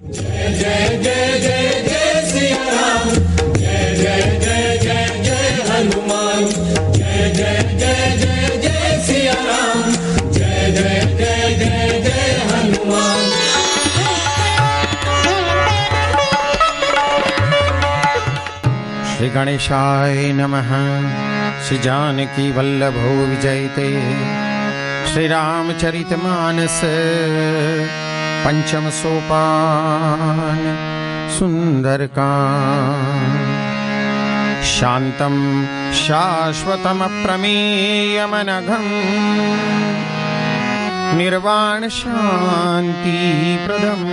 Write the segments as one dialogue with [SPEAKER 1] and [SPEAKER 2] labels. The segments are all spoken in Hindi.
[SPEAKER 1] जय जय जय जय जय सिया राम, जय जय जय जय जय हनुमान, जय जय जय जय जय सिया राम, जय जय जय जय जय हनुमान।
[SPEAKER 2] श्री गणेशाय नमः। श्री जानकी वल्लभो विजयते। श्री रामचरितमानस पंचम सोपान सुंदरकांड। शांतं शाश्वतम् अप्रमेयमनघम् निर्वाण शांति प्रदम्।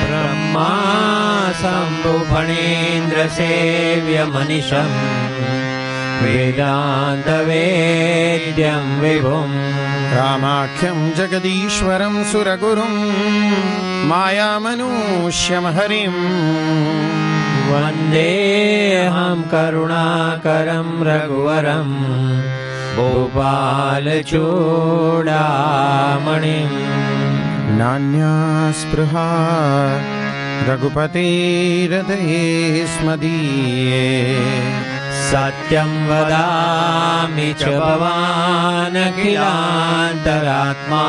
[SPEAKER 3] ब्रह्मा शंभु फणीन्द्र सेव्य मनीषम् वेदांत वेद्यं विभुम्।
[SPEAKER 2] रामाख्यं जगदीश्वरं सुरगुरुं मायामनुष्यं हरिं।
[SPEAKER 3] वन्देऽहं करुणाकरं रघुवरं भूपालचूडामणिम्।
[SPEAKER 2] नान्या स्पृहा रघुपतेर्हृदये स्मदीये।
[SPEAKER 3] सत्यं वदामि च भवान् अखिलान्तरात्मा।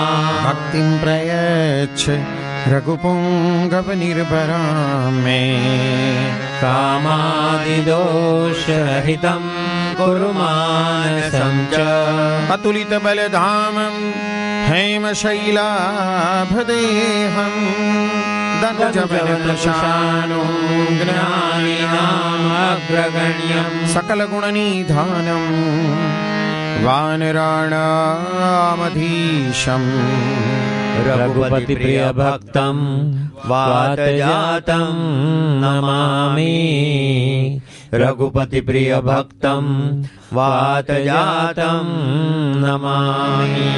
[SPEAKER 2] भक्तिं प्रयच्छ रघुपुङ्गवनिर्भरां मे।
[SPEAKER 3] कामादिदोषरहितं कुरु मानसं च।
[SPEAKER 2] अतुलितबलधामं हेमशैलाभदेहं दनुजवनकृशानुं
[SPEAKER 3] ज्ञानिनामग्रगण्यं।
[SPEAKER 2] सकलगुणनिधानं वानराणामधीशम्।
[SPEAKER 3] रघुपति प्रिय भक्तं वातजातं नमामि। रघुपति प्रिय भक्तं वातजातं नमामि।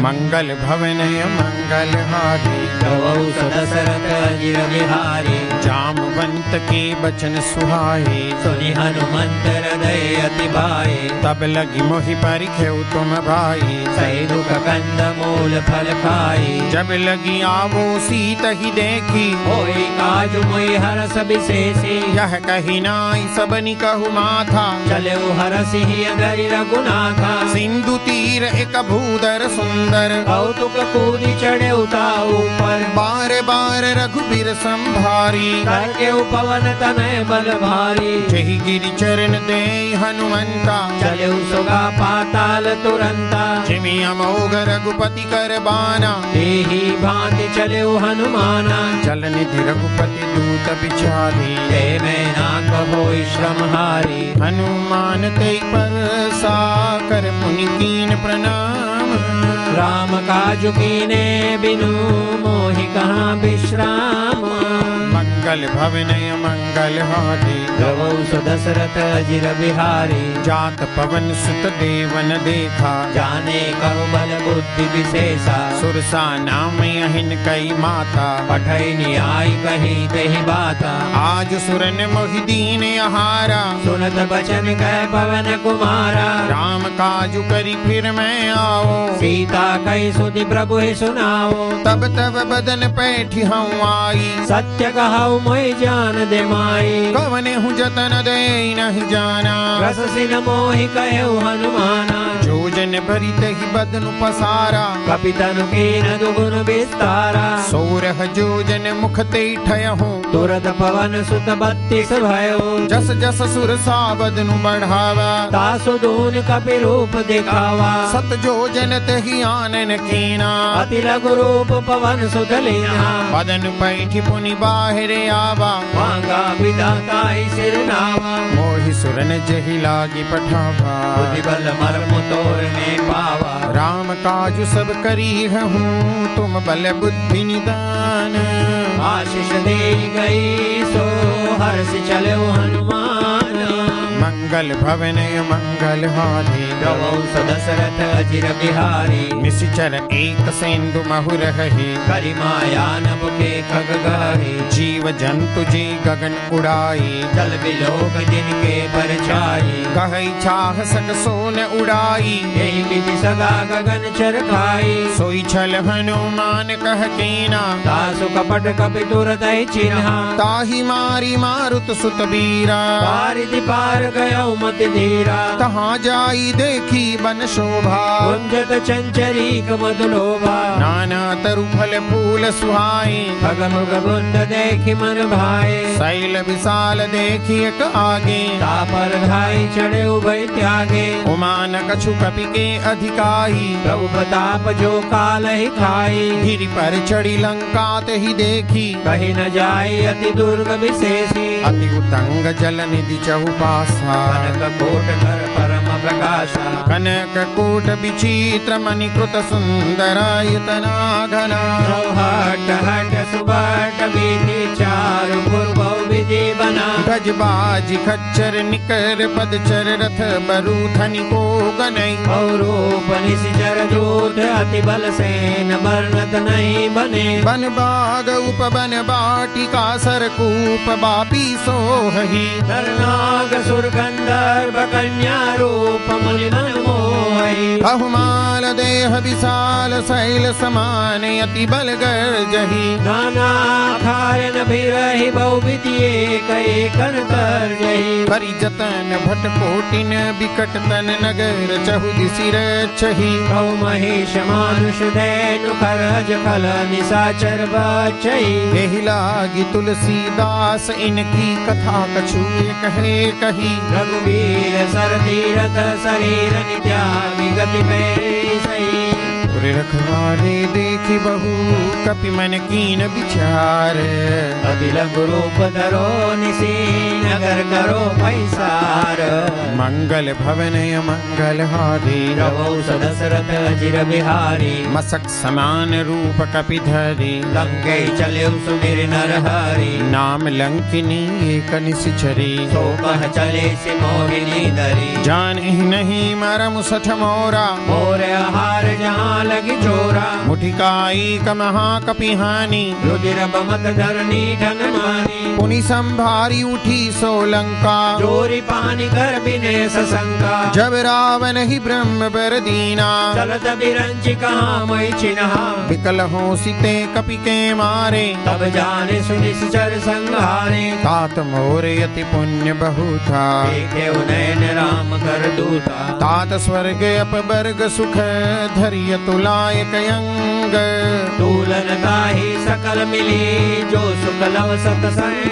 [SPEAKER 2] मंगल भवनय मंगलहारी
[SPEAKER 3] गवौ सदशरथ अजिर बिहारी।
[SPEAKER 2] जामवंत के बचन सुहाए
[SPEAKER 3] सुनि हनुमंत हृदय अति भाए।
[SPEAKER 2] तब लगी मोहि परिखेउ तुम भाई।
[SPEAKER 3] सही दुख कंद मूल फल खाई।
[SPEAKER 2] जब लगी आवो सीत ही देखी
[SPEAKER 3] होई काजु मोहि हरस विशेषी।
[SPEAKER 2] यह कही नाई सबनि कहु माथा।
[SPEAKER 3] चले हरसि धरि रघुनाथा।
[SPEAKER 2] सिंधु तीर एक भूदर सुंदर
[SPEAKER 3] कौतुक कूदि चढ़े उताऊ पर।
[SPEAKER 2] बार बार रघुबीर संभारी
[SPEAKER 3] करके पवन तनय बल भारी।
[SPEAKER 2] जहि गिरि चरण दे हनुमंता।
[SPEAKER 3] चले सुगा पाताल तुरंता।
[SPEAKER 2] जिमि अमोघ रघुपति कर बाना।
[SPEAKER 3] देहि भांति चले हनुमाना।
[SPEAKER 2] जल निधि रघुपति दूत बिचारी।
[SPEAKER 3] ते मैं ना कहो श्रम हारी।
[SPEAKER 2] हनुमान ते पर साकर पुनि कीन प्रणाम।
[SPEAKER 3] राम काजु कीने बिनु मोहि कहाँ विश्राम।
[SPEAKER 2] मंगल भवनय मंगल हारी
[SPEAKER 3] गवौ सदशरथ अजिर बिहारी।
[SPEAKER 2] जात पवन सुत देवन देखा।
[SPEAKER 3] जाने कहो बल बुद्धि विशेषा।
[SPEAKER 2] सुरसा नाम यहिन कई माता।
[SPEAKER 3] पठै न्याय कही तेहि बाता।
[SPEAKER 2] आज सुरन मोहि दीन आहारा।
[SPEAKER 3] सुनत बचन कह पवन कुमारा।
[SPEAKER 2] राम काजु करी फिर मैं आओ।
[SPEAKER 3] सीता कही सुधि प्रभु ही सुनाओ।
[SPEAKER 2] तब तब बदन पैठी हूँ आई।
[SPEAKER 3] सत्य कहु मोहि जान दे माई।
[SPEAKER 2] कवने हूँ जतन दे नहीं जाना।
[SPEAKER 3] रस सिन मोहि कहु हनुमाना।
[SPEAKER 2] जो जन भरी तहि बदनु पसारा।
[SPEAKER 3] कपितनु कीन दुगुन विस्तारा।
[SPEAKER 2] सोरह जो जन मुख ते ठयहूँ।
[SPEAKER 3] तुरत पवन सुत 32 भयो।
[SPEAKER 2] जस जस सुरसा बदनु बढ़ावा।
[SPEAKER 3] तासु दून कपि रूप दिखावा।
[SPEAKER 2] सत जो जन तहि आनन कीना।
[SPEAKER 3] अति लघु रूप पवन सुत लीना।
[SPEAKER 2] बदन पैठी पुनि बाहिर आवा।
[SPEAKER 3] मांगा विधाता ही सिर नावा।
[SPEAKER 2] मोहि सुरन जहि लागी पठावा।
[SPEAKER 3] बुद्धि बल मर्म तोरने पावा।
[SPEAKER 2] राम काजु सब करी हूँ तुम बल बुद्धि निदान।
[SPEAKER 3] आशीष दे गई सो हर्ष चले हनुमान।
[SPEAKER 2] मंगल भवन मंगल हारी
[SPEAKER 3] रघुवंश दशरथ अजिर बिहारी
[SPEAKER 2] निश्चर एक सेंदु महुर रही
[SPEAKER 3] करिमायान मुखे खग गही
[SPEAKER 2] जीव जंतु जी गगन उड़ाई
[SPEAKER 3] जल बिलोक जिनके परछाई
[SPEAKER 2] कहई छाह सक सोन उड़ाई
[SPEAKER 3] यही विधि सगा गगन चर खाई
[SPEAKER 2] सोई छल हनुमान कह कीना
[SPEAKER 3] दासु कपट कपि तुरतहि चिन्हा
[SPEAKER 2] ताहि मारी मारुत सुत बीरा
[SPEAKER 3] पारिधि पार गयो मति धीरा
[SPEAKER 2] तहाँ जाई देखी बन शोभा
[SPEAKER 3] कुंजत चंचरीक मधुलोभा
[SPEAKER 2] नाना तरु फल फूल सुहाई
[SPEAKER 3] खग मृग बुंद देखि मन भाए
[SPEAKER 2] शैल विशाल देखी एक आगे
[SPEAKER 3] तापर धाई चढ़े उभय त्यागे
[SPEAKER 2] उमान कछु कपि के अधिकाई
[SPEAKER 3] प्रभु प्रताप जो काल ही खाई
[SPEAKER 2] गिरि पर चढ़ी लंका ही देखी
[SPEAKER 3] कहीं न जाई अति दुर्ग विशेषी
[SPEAKER 2] अति उतंग जल निधि चहुपासा
[SPEAKER 3] कनक कोट कर परम प्रकाशा
[SPEAKER 2] कनक कोट विचित्र मणिकृत सुंदरायतना घना
[SPEAKER 3] हट हट सुबट विधि चारु पूर्व विधि बना
[SPEAKER 2] गज बाज खच्चर निकर पदचर रथ बरु धनि को गनई
[SPEAKER 3] रूप निशिचर दूत अति बल सेन वर्णत नहीं बने
[SPEAKER 2] बन बाग उपवन बाटिका सरकूप बापी सोहि
[SPEAKER 3] नरनाग सुर गंधर्व कन्या रूप मुनि मन मोहि
[SPEAKER 2] बहुमाल देह विशाल शैल समान अति बल गर्जहि
[SPEAKER 3] नाना खायन बिरहि बहुविधि एक कर जहि
[SPEAKER 2] परिजतन भट कोटिन विकट तन नगर चहु दिसि रक्षहि
[SPEAKER 3] बहु महेश मानुष धैनु खरज खल निशाचर बचहि
[SPEAKER 2] एहि लागी तुलसीदास इनकी कथा कछु कहे कही
[SPEAKER 3] रघुवीर सर तीरथ शरीर नित्यागि गति में सही
[SPEAKER 2] पुर रखवारे देखी बहु कपि मन कीन विचार
[SPEAKER 3] अति लघु रूप धरो निसी नगर करो पैसार
[SPEAKER 2] मंगल भवन मंगल हारी
[SPEAKER 3] रघुवंश दशरथ अजिर बिहारी
[SPEAKER 2] मसक समान रूप कपि धरी
[SPEAKER 3] लंके चले सुमिर नर हरि
[SPEAKER 2] नाम लंकिनी एक निशिचरी
[SPEAKER 3] सो कह चले से मोहिनी धरी
[SPEAKER 2] जान ही नहीं मरम सठ मोरा
[SPEAKER 3] मोर आहार जहाँ लगी चोरा
[SPEAKER 2] मुठिकाई कमहा कपि हानि
[SPEAKER 3] रुधिर बमत धरनी ठन मानी
[SPEAKER 2] पुनि संभारी उठी सोलंका
[SPEAKER 3] चोरी पानी कर बिने सशंका
[SPEAKER 2] जब रावण ही ब्रह्म बर दीना
[SPEAKER 3] चलत बिरंचि कहाँ मई चिन्हा
[SPEAKER 2] विकल हो सीते कपि के मारे
[SPEAKER 3] तब जाने सुनिश्चर संहारे
[SPEAKER 2] तात मोर यति पुण्य बहु था
[SPEAKER 3] देखे उनैन राम कर दूता
[SPEAKER 2] तात स्वर्ग अपवर्ग सुख धरिय तुलायक अंग
[SPEAKER 3] तूलन ताहि सकल मिली जो सुख लव सतसंग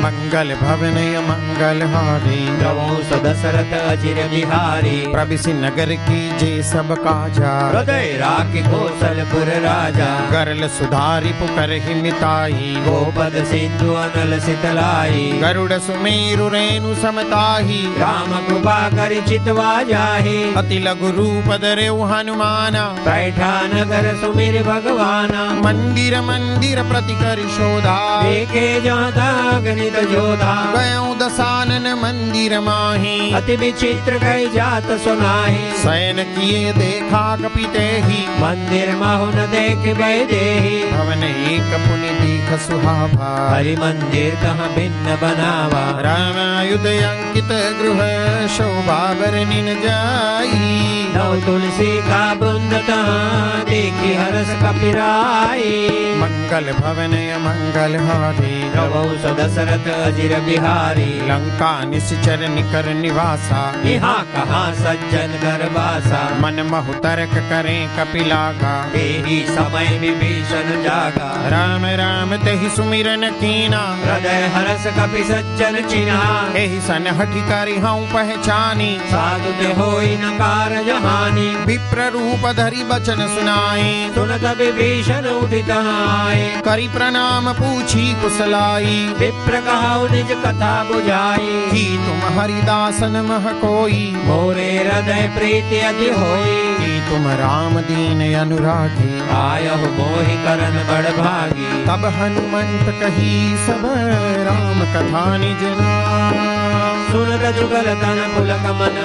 [SPEAKER 2] मंगल भवन मंगल हारी
[SPEAKER 3] रघुवंश दशरथ अजिर बिहारी
[SPEAKER 2] प्रविशि नगर की जे सब काजा
[SPEAKER 3] हृदय राखि कौशलपुर राजा
[SPEAKER 2] गरल सुधारि पुकर ही मिताई
[SPEAKER 3] गोपद सिंधु अनल सितलाई
[SPEAKER 2] गरुड़ सुमेरु रेणु समताही
[SPEAKER 3] राम कृपा करि चितवा जाहि
[SPEAKER 2] अति लघु रूप धरेउ हनुमाना
[SPEAKER 3] बैठा नगर सुमिर भगवाना
[SPEAKER 2] मंदिर मंदिर प्रति करि शोधा
[SPEAKER 3] देखे जाता गणित जोधा
[SPEAKER 2] गयो दसानन मंदिर माही
[SPEAKER 3] अति विचित्र कई जात सुनाही
[SPEAKER 2] शयन किए देखा कपिते ही
[SPEAKER 3] मंदिर महु न देख भय देहि
[SPEAKER 2] भवन एक पुनि दीख सुहाभा
[SPEAKER 3] हरि मंदिर कहाँ भिन्न बनावा
[SPEAKER 2] राम आयुध अंकित गृह शोभा बरनिन जाई
[SPEAKER 3] नव तुलसी का बुंद तहाँ देखी हरस कपिराई
[SPEAKER 2] मंगल भवन मंगल हारी
[SPEAKER 3] रघुवंश दशरथ अजिर बिहारी
[SPEAKER 2] लंका निश्चर निकर निवासा
[SPEAKER 3] यहाँ कहाँ सज्जन गर्भासा
[SPEAKER 2] मन महु तर्क करें कपिलागा
[SPEAKER 3] तेहि समय विभीषण जागा
[SPEAKER 2] राम राम तेहि सुमिरन कीना
[SPEAKER 3] हृदय हरस कपि सज्जन चिन्हा
[SPEAKER 2] एहि सन हठि करि हऊँ पहचानी
[SPEAKER 3] साधु ते होई न कारज हानि
[SPEAKER 2] विप्र रूप धरि बचन सुनाए
[SPEAKER 3] सुनत विभीषण उठित आए
[SPEAKER 2] करि प्रणाम पूछी कुशलाई
[SPEAKER 3] विप्र कहाउ निज कथा बुझाई
[SPEAKER 2] कि तुम हरिदासन मह कोई
[SPEAKER 3] मोरे हृदय प्रीति अधि होई
[SPEAKER 2] कि तुम राम दीन अनुरागी
[SPEAKER 3] आयहु मोहि करन बड़ भागी
[SPEAKER 2] तब हनुमंत कही सब राम कथा निज नाम
[SPEAKER 3] सुनत जुगल तन पुलक मन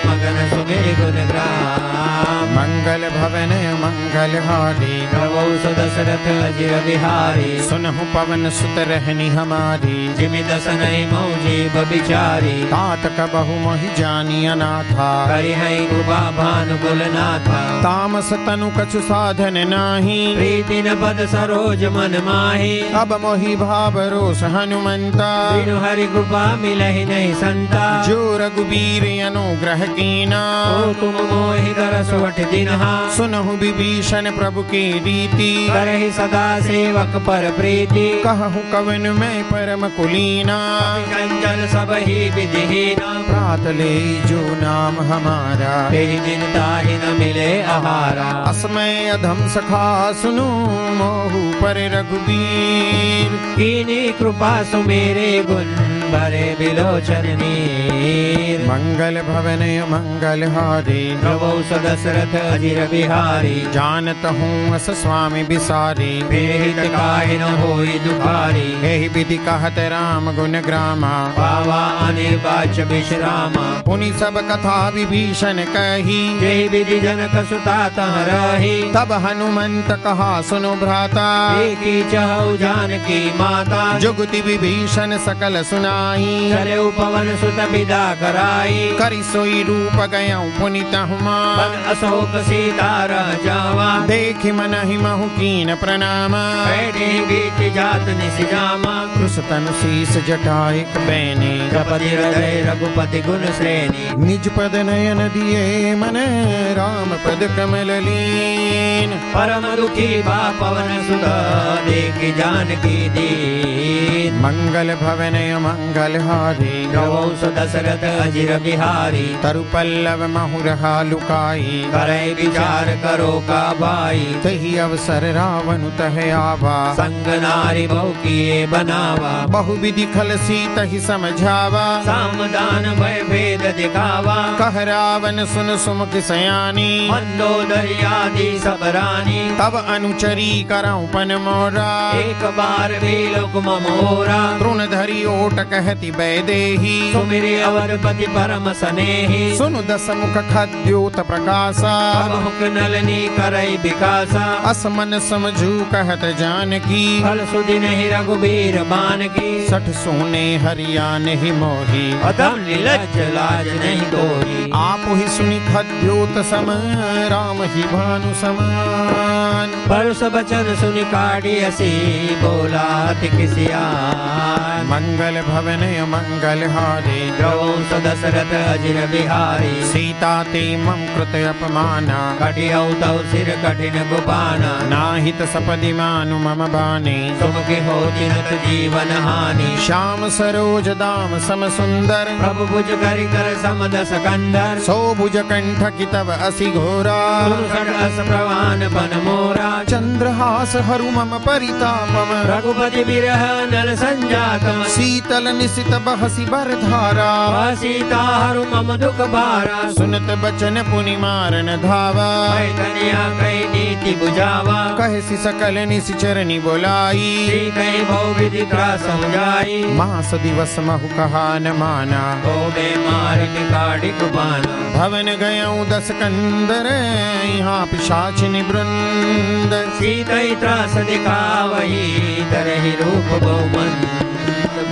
[SPEAKER 3] मगन सुमेर गुण ग्राम
[SPEAKER 2] मंगल भवन मंगल हारी
[SPEAKER 3] प्रभु सुदशरथ अजिर बिहारी
[SPEAKER 2] सुनहु पवन सुत रहनी हमारी
[SPEAKER 3] जिमि दसन मौजी बबिचारी
[SPEAKER 2] तात कबहु मोहि जानी अनाथा
[SPEAKER 3] करि है कृपा भानुकुल नाथा
[SPEAKER 2] तामस तनु कछु साधन नाही
[SPEAKER 3] प्रीति न पद सरोज मन माही
[SPEAKER 2] अब मोहि भाव रोष हनुमंता
[SPEAKER 3] बिनु हरि कृपा मिलहि नहीं संता
[SPEAKER 2] जो रघुबीर अनुग्रह कीना
[SPEAKER 3] ओ तुम मोहि दरस वठ दिनहा
[SPEAKER 2] सुनहु विभीषण प्रभु की रीति
[SPEAKER 3] करहि सदा सेवक पर प्रीति
[SPEAKER 2] कहु कवन में परम कुलीना
[SPEAKER 3] चंचल सब ही विधिहीना
[SPEAKER 2] प्रात ले जो नाम हमारा
[SPEAKER 3] तेहि दिन ताहि न मिले आहारा
[SPEAKER 2] असमय अधम सखा सुनु मोहु पर रघुबीर
[SPEAKER 3] कीनी कृपा सुमेरे गुण भरे बिलोचन नीर
[SPEAKER 2] मंगल भवन मंगल हारी
[SPEAKER 3] प्रभु सदशरथ अजिर बिहारी
[SPEAKER 2] जानत हूँ अस स्वामी बिसारी
[SPEAKER 3] विरहित काहि न होई दुखारी
[SPEAKER 2] यही विधि कहत राम गुण ग्रामा
[SPEAKER 3] पावा अनिर्वाच्य विश्रामा
[SPEAKER 2] पुनि सब कथा विभीषण कही
[SPEAKER 3] जय विधि जनक सुता तह रही
[SPEAKER 2] तब हनुमंत कहा सुनो भ्राता
[SPEAKER 3] एकी चहु जानकी माता
[SPEAKER 2] जुगति विभीषण सकल सुनाई
[SPEAKER 3] चले पवन सुत विदा कराई
[SPEAKER 2] करि सोई रूप गयऊँ पुनित हुमा
[SPEAKER 3] बन अशोक सीता रह जावा
[SPEAKER 2] देखि मनहि महु कीन प्रणाम
[SPEAKER 3] बैठे बीत जात निसिजामा
[SPEAKER 2] कृष तनु शीस जटाइक बैने
[SPEAKER 3] जपति हृदय रघुपति गुण श्रेणी
[SPEAKER 2] निज पद नयन दिए मन राम पद कमल लीन
[SPEAKER 3] परम दुखी बा पवन सुत देखि जानकी दीन
[SPEAKER 2] मंगल भवन मंगल हारी
[SPEAKER 3] प्रभु सुदशरथ अजिर बिहारी
[SPEAKER 2] तरु पल्लव महुरहा लुकाई
[SPEAKER 3] करे विचार करो का भाई
[SPEAKER 2] तही अवसर रावण तह आवा
[SPEAKER 3] संग नारी बहु किए बनावा
[SPEAKER 2] बहु विधि खल सीत ही समझावा
[SPEAKER 3] सामदान भय भेद दिखावा
[SPEAKER 2] कह रावण सुन सुमुख सयानी
[SPEAKER 3] मंदोदरी आदि सब रानी
[SPEAKER 2] तब अनुचरी करऊं पन मोरा
[SPEAKER 3] एक बार भी लोक मोरा
[SPEAKER 2] तृण धरी ओट कहती बैदेही
[SPEAKER 3] सुमिरे अवरपति परम सनेही
[SPEAKER 2] सुनु दस मुख खद्योत प्रकाशा
[SPEAKER 3] मुख नलनी करई विकासा
[SPEAKER 2] असमन समझू कहत जानकी
[SPEAKER 3] फल सुदिन ही रघुबीर बान की
[SPEAKER 2] सठ सोने हरिया नहीं मोही
[SPEAKER 3] अधम नीलज लाज नहीं तोरी
[SPEAKER 2] आप ही सुनि खद्योत सम राम ही भानु समान
[SPEAKER 3] परस बचन सुनि काढ़ी हसी बोला अति किसियान
[SPEAKER 2] मंगल भवन मंगल हारी
[SPEAKER 3] प्रभु सदशरथ अजिर बिहारी
[SPEAKER 2] सीता ते मम कृत अपमाना
[SPEAKER 3] कटियौ तौ सिर कठिन गुपाना
[SPEAKER 2] नाहित सपदि मानु मम बाने
[SPEAKER 3] सुमुखी होति नत जीवन हानि
[SPEAKER 2] श्याम सरोज दाम सम सुंदर
[SPEAKER 3] प्रभु भुज करि कर समदस कंधर
[SPEAKER 2] सो भुज कंठ की तब असि घोरा
[SPEAKER 3] सुरसठ अस प्रवान बन मोरा
[SPEAKER 2] चंद्रहास हरु मम परितापम
[SPEAKER 3] रघुपति बिरह नल संजातम
[SPEAKER 2] शीतल निशित बहसी बर धारा
[SPEAKER 3] सीता हरु मम दुख भारा
[SPEAKER 2] सुनत बचन पुनि मारन धावा
[SPEAKER 3] कन्या कई नीति बुझावा
[SPEAKER 2] कहसी सकल निशिचरनि बोलाई
[SPEAKER 3] कई बहु विधि त्रास समझाई
[SPEAKER 2] मास दिवस महु कहा न माना
[SPEAKER 3] को बे मार निकाड़ी कुबाना
[SPEAKER 2] भवन गयऊँ दस कंदर यहाँ पिशाच निवृंद
[SPEAKER 3] सीतई त्रास दिखावही तरहि रूप बहुमंद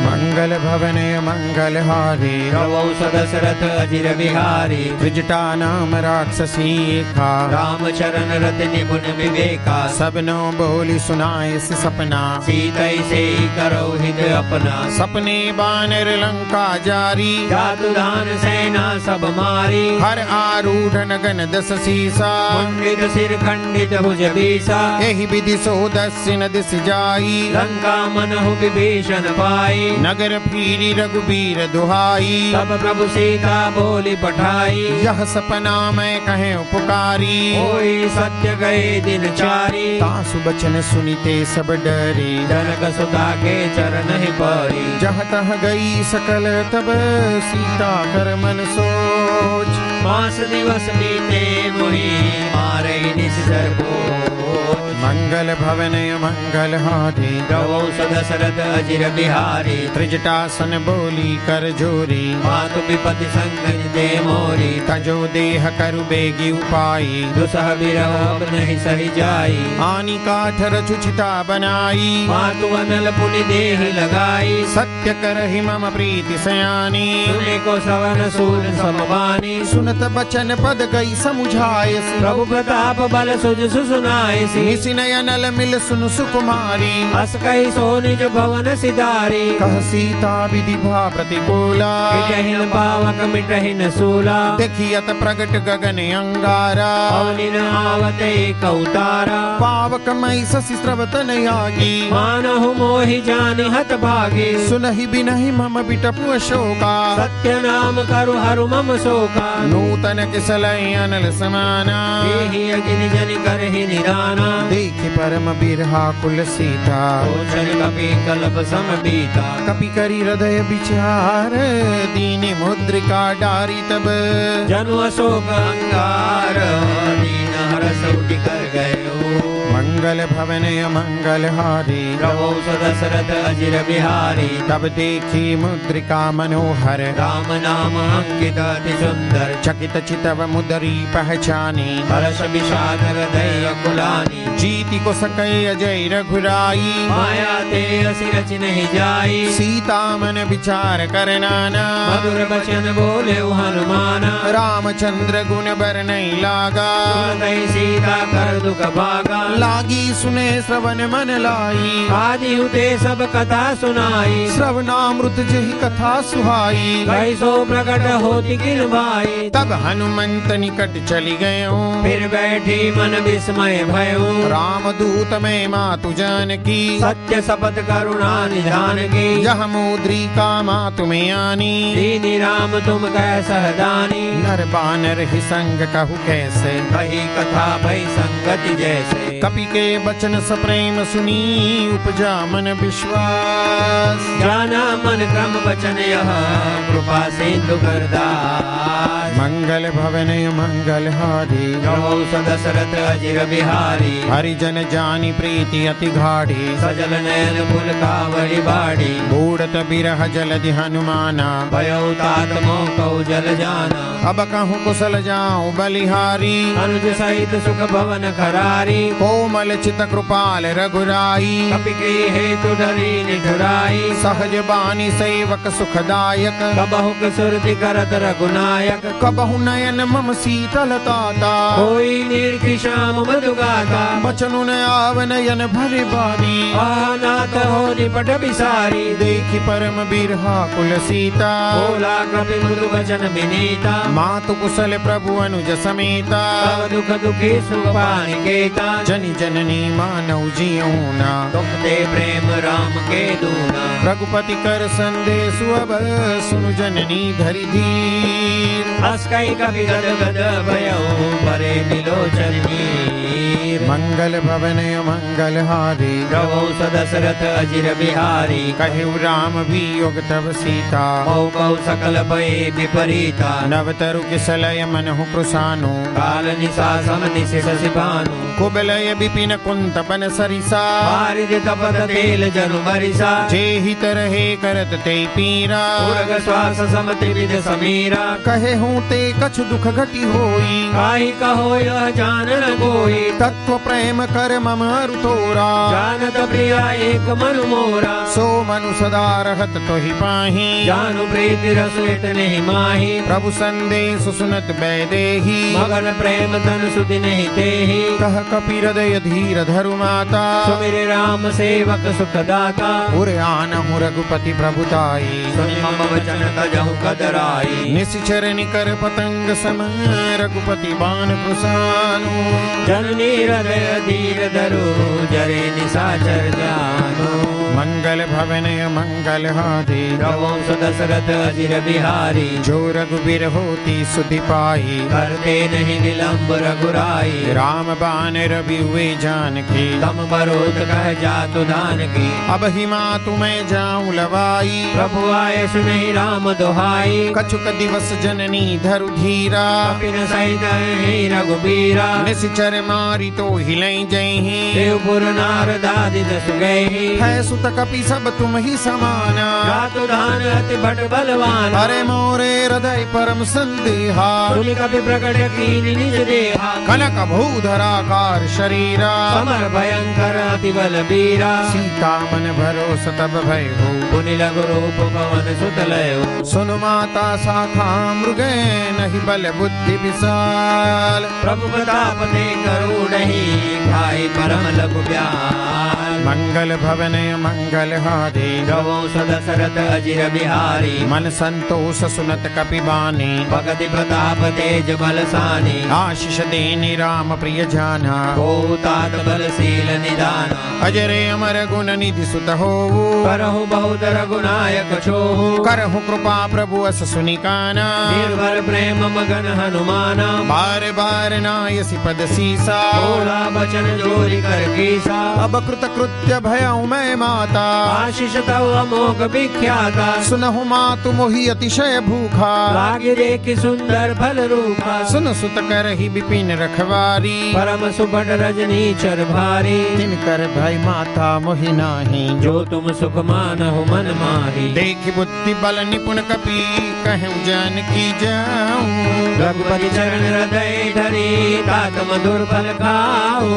[SPEAKER 2] मंगल भवन मंगल हारी
[SPEAKER 3] प्रभु सदशरथ अजिर बिहारी
[SPEAKER 2] त्रिजटा नाम राक्षसी खा
[SPEAKER 3] राम चरण रत निपुण विवेका
[SPEAKER 2] सबनो बोली सुनाए से सपना
[SPEAKER 3] सीतई से करो हृदय अपना
[SPEAKER 2] सपने बानर लंका जारी
[SPEAKER 3] जातु दान सेना सब मारी
[SPEAKER 2] हर आरूढ़ नगन दस सीसा
[SPEAKER 3] मुंडित सिर खंडित भुज बीसा
[SPEAKER 2] यही विधि सो दस्यन दिस जाई
[SPEAKER 3] लंका मनहु विभीषण पाई
[SPEAKER 2] नगर फिरी रघुबीर दुहाई
[SPEAKER 3] तब प्रभु सीता बोली पठाई
[SPEAKER 2] यह सपना मैं कहे उपकारी
[SPEAKER 3] होई सत्य गए दिन चारी
[SPEAKER 2] तासु बचन सुनिते सब डरी
[SPEAKER 3] जनक सुता के चरण ही परी
[SPEAKER 2] जह तह गई सकल तब सीता कर मन सोच
[SPEAKER 3] मास दिवस बीते मोहि मारे निश्चर बोझ
[SPEAKER 2] मंगल भवनय मंगल हारी
[SPEAKER 3] रवौ सदशरथ अजिर बिहारी
[SPEAKER 2] त्रिजटासन बोली कर जोरी
[SPEAKER 3] मातु विपति संगनि दे मोरी
[SPEAKER 2] तजो देह करु बेगी उपाई
[SPEAKER 3] दुसह विरह अब नहीं सही जाई
[SPEAKER 2] आनी काठ रचुचिता बनाई
[SPEAKER 3] मातु अनल पुनि देहि लगाई
[SPEAKER 2] सत्य करहि मम प्रीति सयानी
[SPEAKER 3] सुने को सवन सूर समबानी
[SPEAKER 2] सुनत बचन पद गई समुझायसी
[SPEAKER 3] प्रभु प्रताप बल सुज सुनायसी
[SPEAKER 2] निसि नयनल मिल सुन सुकुमारी
[SPEAKER 3] अस कही सो निज भवन सिधारी
[SPEAKER 2] कह सीता विधि भा प्रतिकूला
[SPEAKER 3] मिटहिन पावक मिटहिन सूला
[SPEAKER 2] देखियत प्रगट गगन अंगारा
[SPEAKER 3] अवनि न आवते कौतारा
[SPEAKER 2] पावक मई शशि स्रवत नयागी
[SPEAKER 3] मानहु मोहि जानि हत भागी
[SPEAKER 2] सुनहि बिनहि मम बिटपु अशोका
[SPEAKER 3] सत्य नाम करु हरु मम शोका
[SPEAKER 2] नूतन किसलय अनल समाना
[SPEAKER 3] देहि अगिनि जनि करहि निराना
[SPEAKER 2] देखि परम बिरहा कुल सीता
[SPEAKER 3] ओछन कपि कल्प सम बीता
[SPEAKER 2] कपि करी हृदय विचार दीनि मुद्रिका डारी तब
[SPEAKER 3] जनु अशोक अंगार दीन हरस उठि कर गयो
[SPEAKER 2] मंगल भवनय मंगल हारी
[SPEAKER 3] रवौ सदशरथ अजिर बिहारी
[SPEAKER 2] तब देखी मुद्रिका मनोहर
[SPEAKER 3] राम नाम अंकित अति सुंदर
[SPEAKER 2] चकित चितव मुदरी पहचानी
[SPEAKER 3] हर्ष विषाद हृदय कुलानी
[SPEAKER 2] जीति को सकय अजय रघुराई
[SPEAKER 3] माया ते असि रचि नहीं जाई
[SPEAKER 2] सीता मन विचार करनाना
[SPEAKER 3] मधुर बचन बोले हनुमाना
[SPEAKER 2] रामचंद्र गुण बर नहीं लागा
[SPEAKER 3] सुनतहि सीता कर दुख भागा
[SPEAKER 2] लागी सुने श्रवण मन लाई
[SPEAKER 3] आदि हुते सब कथा सुनाई
[SPEAKER 2] श्रवणामृत जहि कथा सुहाई
[SPEAKER 3] कई सो प्रकट होती किन भाई
[SPEAKER 2] तब हनुमंत निकट चली गयो
[SPEAKER 3] फिर बैठी मन विस्मय भयो
[SPEAKER 2] राम दूत में मातु जानकी
[SPEAKER 3] सत्य शपथ करुणा निधान की
[SPEAKER 2] यह मुद्रिका मातु में आनी
[SPEAKER 3] दीनी राम तुम कह सहदानी
[SPEAKER 2] नर बानर ही संग कहु कैसे
[SPEAKER 3] कही कथा भई संगति जैसे
[SPEAKER 2] कपि के बचन सप्रेम सुनी उपजा मन विश्वास
[SPEAKER 3] जाना मन क्रम वचन यह कृपा सिंधु करदास
[SPEAKER 2] मंगल भवनय मंगल हारी
[SPEAKER 3] रवौ सदशरथ अजिर बिहारी
[SPEAKER 2] हरिजन जानी प्रीति अति घाड़ी
[SPEAKER 3] सजल नयन फुल कावड़ी बाड़ी
[SPEAKER 2] बूढ़त बिरह जलधि हनुमाना
[SPEAKER 3] भयो तात मोह कौ जल जाना
[SPEAKER 2] अब कहूँ कुशल जाऊं बलिहारी
[SPEAKER 3] अनुज सहित सुख भवन खरारी
[SPEAKER 2] कोमल चित कृपाल रघुराई
[SPEAKER 3] कपि के हेतु डरी निठुराई
[SPEAKER 2] सहज बानी सेवक सुखदायक
[SPEAKER 3] कबहु सुरति करत रघुनायक
[SPEAKER 2] कबहु नयन मम शीतल ताता
[SPEAKER 3] कोई निर्खि श्याम मधुगाता
[SPEAKER 2] बचनु न आव नयन भरे बारी
[SPEAKER 3] नाथ हो निपट बिसारी
[SPEAKER 2] देखि परम बिरहा कुल सीता
[SPEAKER 3] बोला कपि मृदु वचन विनीता
[SPEAKER 2] मातु कुशल प्रभु अनुज समेता
[SPEAKER 3] तब दुख दुखी सुख पानिकेता
[SPEAKER 2] जनि जननी मानव जिऊना
[SPEAKER 3] तुम दे प्रेम राम के दूना
[SPEAKER 2] रघुपति कर संदेश अब सुनु जननी धरि धीर
[SPEAKER 3] हस कई कपि गद गद भयो परे निलोचन नीर
[SPEAKER 2] मंगल भवनय मंगल हारी
[SPEAKER 3] रवौ सदशरथ अजिर बिहारी
[SPEAKER 2] कहु राम वियोग तब सीता
[SPEAKER 3] मौ कौ सकल भये विपरीता
[SPEAKER 2] नवतरु किसलय मनहु कृशानु
[SPEAKER 3] काल निशा सम निशि शशि भानु
[SPEAKER 2] कुबलय विपिन कुंत बन सरिसा
[SPEAKER 3] बारिज तपत तेल जनु बरिसा
[SPEAKER 2] जेहि तरहे करत ते पीरा
[SPEAKER 3] उर्ग श्वास समति विद समीरा
[SPEAKER 2] कहे हूँ ते कछु दुख घटी होई
[SPEAKER 3] काहि कहो यह जान न कोई
[SPEAKER 2] तत्व प्रेम कर मम अरु तोरा
[SPEAKER 3] जानत प्रिया एक मनु मोरा
[SPEAKER 2] सो मनु सदा रहत तोहि पाही
[SPEAKER 3] जानु प्रीति रस नहीं माही
[SPEAKER 2] प्रभु संदेश सुनत बैदेही
[SPEAKER 3] मगन प्रेम धन सुधि नहीं तेहि
[SPEAKER 2] कह कपि हृदय धीर धरु माता
[SPEAKER 3] सुमिर राम सेवक सुखदाता
[SPEAKER 2] उर आनहु रघुपति प्रभुताई
[SPEAKER 3] सुनि मम वचन तजहु कदराई
[SPEAKER 2] निश्चर निकर पतंग सम रघुपति बाण कृशानु
[SPEAKER 3] जननी हृदय धीर धरु जरे निशाचर जानो
[SPEAKER 2] मंगल भवन मंगल हारी
[SPEAKER 3] रघुवंश दशरथ अजिर बिहारी
[SPEAKER 2] जो रघुबीर होती सुधि पाई
[SPEAKER 3] करते नहीं विलंब रघुराई
[SPEAKER 2] राम बान रवि हुए जानकी
[SPEAKER 3] तम बरोध कह जातु दान की
[SPEAKER 2] अब ही माँ तुम्हें जाऊं लवाई
[SPEAKER 3] प्रभु आए सुनहि राम दुहाई
[SPEAKER 2] कछुक दिवस जननी धरु धीरा
[SPEAKER 3] कपिन सहित ही रघुबीरा
[SPEAKER 2] निशिचर मारी तो हिलई जही
[SPEAKER 3] देवपुर नारद आदि दस गए
[SPEAKER 2] है सुत कपि सब तुम ही समाना
[SPEAKER 3] जातु दान अति भट बलवान
[SPEAKER 2] अरे मोरे हृदय परम संदेहा
[SPEAKER 3] सुनि कपि प्रकट कीनि निज देहा
[SPEAKER 2] कनक भूधराकार शरीरा
[SPEAKER 3] समर भयंकर अति बल बीरा
[SPEAKER 2] सीता मन भरोस तब भय हो
[SPEAKER 3] पुनि लघु रूप पवन सुत लयो
[SPEAKER 2] सुनु माता शाखा मृगे नहीं बल बुद्धि विशाल
[SPEAKER 3] प्रभु प्रताप ते करुणहि खाई परम लघु ब्याल
[SPEAKER 2] मंगल भवन मंगल हारी
[SPEAKER 3] रघुवंश दशरथ अजिर बिहारी
[SPEAKER 2] मन संतोष सुनत कपि बानी
[SPEAKER 3] भगति प्रताप तेज बलसानी
[SPEAKER 2] आशीष देनी राम प्रिय जाना
[SPEAKER 3] तात बलशील निदान
[SPEAKER 2] अजरे अमर गुण निधि सुत हो
[SPEAKER 3] करहु बहुत रघुनायक छोहु
[SPEAKER 2] करहु कृपा प्रभु अस सुनिकाना
[SPEAKER 3] निर्भर प्रेम मगन हनुमाना
[SPEAKER 2] बार बार नायसी पद सीसा
[SPEAKER 3] बोला बचन जोरी कर कीसा
[SPEAKER 2] अब कृत कृत्य भयउ मैं माता
[SPEAKER 3] आशीष तव अमोघ विख्याता
[SPEAKER 2] सुनहु मातु मोहि अतिशय भूखा
[SPEAKER 3] लागे देखि सुंदर फल रूपा
[SPEAKER 2] सुन सुत करहि विपिन रखवारी
[SPEAKER 3] परम सुभट रजनी चर भारी
[SPEAKER 2] तिनकर भय माता मोहि नाही
[SPEAKER 3] जो तुम सुख मानहु मन माही
[SPEAKER 2] देखि बुद्धि बल निपुण कपि कहूँ जन की जाऊं
[SPEAKER 3] रघुपति चरण हृदय धरी तात मधुर फल खाओ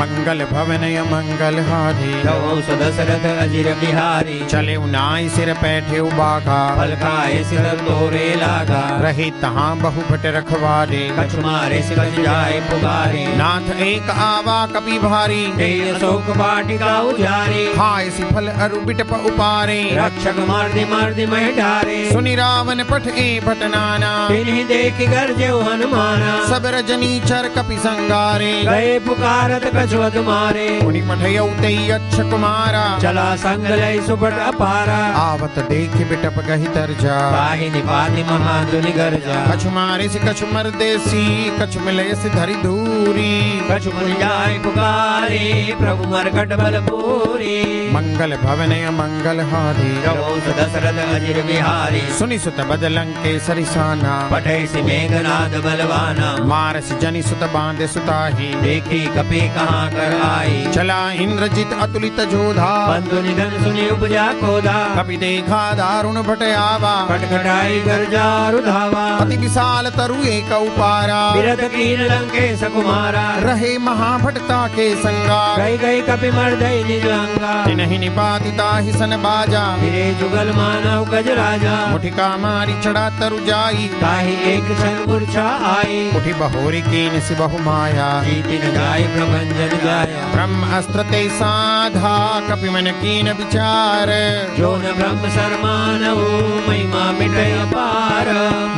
[SPEAKER 2] मंगल भवन मंगल हारी
[SPEAKER 3] रघुवंश दशरथ अजिर बिहारी
[SPEAKER 2] चले नाई सिर बैठे बाघा
[SPEAKER 3] फल खाए सिर तोरे लागा
[SPEAKER 2] रहे तहाँ बहु भट रखवारे
[SPEAKER 3] कछु मारे सिकछ जाए पुकारे
[SPEAKER 2] नाथ एक आवा कपि भारी
[SPEAKER 3] तेय शोक वाटिका उजारे
[SPEAKER 2] खाए सी फल अरु बिटप उपारे
[SPEAKER 3] रक्षक मर्दि मह डारे
[SPEAKER 2] सुनि रावण पठ ए भट नाना
[SPEAKER 3] तिन्हि देखि गरजेउ हनुमाना
[SPEAKER 2] सब रजनी चर कपि संगारे
[SPEAKER 3] गए पुकारत कछुअत मारे
[SPEAKER 2] मुनि पठयौ तई अच्छ कुमारा
[SPEAKER 3] चला संग लय सुभट अपारा
[SPEAKER 2] आवत देख बिटप गहि तरजा
[SPEAKER 3] पाहि निपाति महाधुनि गर्जा
[SPEAKER 2] कछु मारे से कछु मरदेसी कछु मिले से धरि दूरी
[SPEAKER 3] कछु मुनि जाय पुकारे प्रभु मरकट बल पूरी
[SPEAKER 2] मंगल भवन मंगल हारी
[SPEAKER 3] रघुवंश दशरथ अजिर बिहारी
[SPEAKER 2] सुनि सुत बदलंके सरिसाना
[SPEAKER 3] पठै सि मेघनाद बलवाना
[SPEAKER 2] मारस जनि सुत बांधे सुताही
[SPEAKER 3] देखी कपि कहाँ कर आई
[SPEAKER 2] चला इंद्रजित अतुलित जोधा
[SPEAKER 3] बंधु निधन सुनि उपजा कोधा
[SPEAKER 2] कपि देखा दारुण भट आवा
[SPEAKER 3] खटखटाई गर्जा रुधावा
[SPEAKER 2] अति विशाल तरु एक उपारा
[SPEAKER 3] बिरथ कीन लंकेश कुमारा
[SPEAKER 2] रहे महाभटता के संगा
[SPEAKER 3] गई गई कपि मर्दय निज अंगा
[SPEAKER 2] तिनहि निपातिता ही सन बाजा
[SPEAKER 3] फिरे जुगल मानव गज राजा
[SPEAKER 2] मुठिका मारी चढ़ा तरु जाई
[SPEAKER 3] ताहि एक क्षण मूर्छा आई
[SPEAKER 2] उठी बहोरी कीन सि बहु माया
[SPEAKER 3] जीति न जाय प्रभंजन गाया
[SPEAKER 2] ब्रह्म अस्त्र ते साधा कपि मन कीन विचार
[SPEAKER 3] जो न ब्रह्म शर्मानहु महिमा मिटय अपार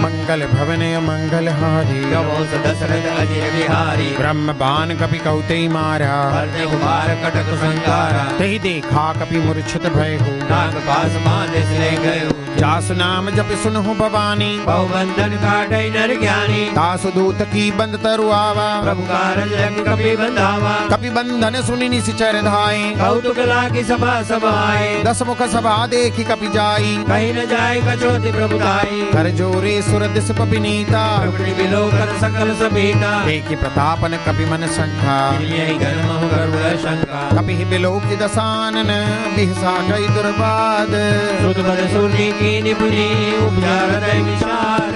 [SPEAKER 2] मंगल भवन मंगल हारी
[SPEAKER 3] रघुवंश दशरथ अजिर बिहारी
[SPEAKER 2] ब्रह्म बाण कपि कौते मारा
[SPEAKER 3] हरदय उबार कटक संगारा
[SPEAKER 2] तही देखा कपि मूर्छित भय हो
[SPEAKER 3] नाग पास बांधे ले गयो
[SPEAKER 2] जासु नाम जप सुनहु भवानी
[SPEAKER 3] बहुबंधन काटै नर ज्ञानी
[SPEAKER 2] दासु दूत की बंद तरु आवा
[SPEAKER 3] प्रभु कारज लग कपि बंधावा
[SPEAKER 2] कपि बंधन सुनि निशिचर धाय
[SPEAKER 3] कौतुक लागी सभा सभाए
[SPEAKER 2] दस मुख सभा देखी कपि जाई
[SPEAKER 3] कहीं न जाय कचोति प्रभु ताई
[SPEAKER 2] कर जोरे सुर दिस पपिनीता
[SPEAKER 3] प्रभु विलोकन सकल सभीता
[SPEAKER 2] देखी प्रतापन कपि मन संखा
[SPEAKER 3] यही गर्म गरुड़ शंका
[SPEAKER 2] कपि बिलोकि दसानन बिहसा गई दुर्बाद
[SPEAKER 3] सुत बद सुरनी की निपुनी उपजा हृदय विषाद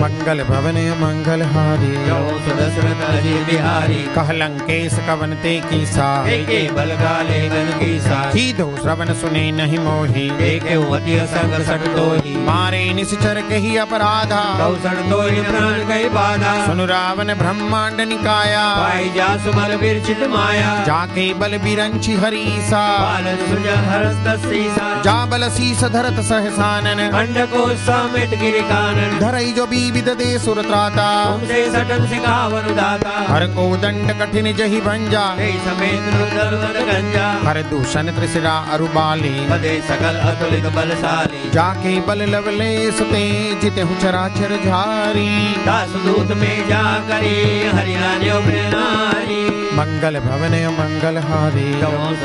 [SPEAKER 2] मंगल भवन मंगल हारी
[SPEAKER 3] रघुवंश दशरथ अजिर बिहारी
[SPEAKER 2] कह लंकेश कवन ते कीसा
[SPEAKER 3] एके बल गाले गन कीसा
[SPEAKER 2] सीधो श्रवण सुने नहीं मोही
[SPEAKER 3] देखे अति असंग सट तोही
[SPEAKER 2] मारे निश्चर कही अपराधा
[SPEAKER 3] कौ सट तोही प्राण गई बाधा
[SPEAKER 2] सुनु रावण ब्रह्मांड निकाया
[SPEAKER 3] पाई जासु बल बिरचित माया
[SPEAKER 2] जाके बल बिरंची हरीसा
[SPEAKER 3] पालन सुजन हरस दसीसा
[SPEAKER 2] जा बल शीस धरत सहसानन कानन
[SPEAKER 3] खंड को समेत गिरि कानन
[SPEAKER 2] धरई जो विविध दे सुर त्राता
[SPEAKER 3] तुमसे सटन सिखावन दाता
[SPEAKER 2] हर को दंड कठिन जही भंजा
[SPEAKER 3] हे समेत रुदल गंजा
[SPEAKER 2] हर दूषण त्रिशिरा अरुबाली
[SPEAKER 3] पदे सकल अतुलित बलशाली
[SPEAKER 2] जाके बल लवले सुते जिते हु चराचर झारी
[SPEAKER 3] दास दूत में जा करे हरियाण्यो नारी
[SPEAKER 2] मंगल भवन मंगल हारी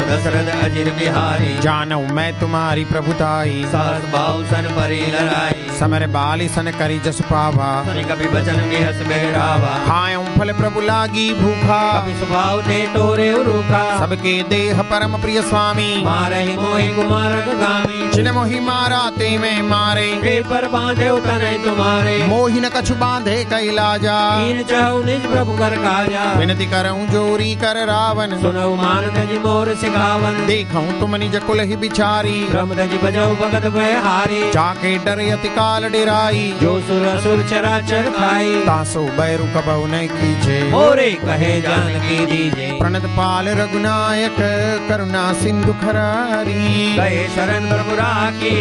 [SPEAKER 3] दशरथ अजिर बिहारी
[SPEAKER 2] जानऊ मैं तुम्हारी प्रभुताई
[SPEAKER 3] सास बाऊ सन परी लड़ाई
[SPEAKER 2] समर बाली सन करी जस पावा
[SPEAKER 3] सुनि कपि बचन निहस बेरावा
[SPEAKER 2] खाऊं फल प्रभु लागी भूखा
[SPEAKER 3] कपि स्वभाव ते तोरे रूखा
[SPEAKER 2] सबके देह परम प्रिय स्वामी
[SPEAKER 3] मारहि मोहि कुमार गामी
[SPEAKER 2] जिन मोहि मारा ते में मारे
[SPEAKER 3] के पर बांधे तनय तुम्हारे
[SPEAKER 2] मोहि न कछु बांधे कैलाजा
[SPEAKER 3] कीन चाहु निज प्रभु कर काजा
[SPEAKER 2] विनती करऊं जोरी कर रावण
[SPEAKER 3] सुनऊ मान तज मोर सिखावन
[SPEAKER 2] देखऊं तुम निज कुल ही बिचारी
[SPEAKER 3] ब्रह्म तज बजऊ भगत भय हारी
[SPEAKER 2] जाके डर अति काल डेराई
[SPEAKER 3] जो सुर असुर चराचर खाई
[SPEAKER 2] तासो बैरु कबऊ न कीजे
[SPEAKER 3] मोरे कहे जानकी दीजे
[SPEAKER 2] प्रणत पाल रघुनायक करुणा सिंधु खरारी
[SPEAKER 3] गए शरण प्रभु राखी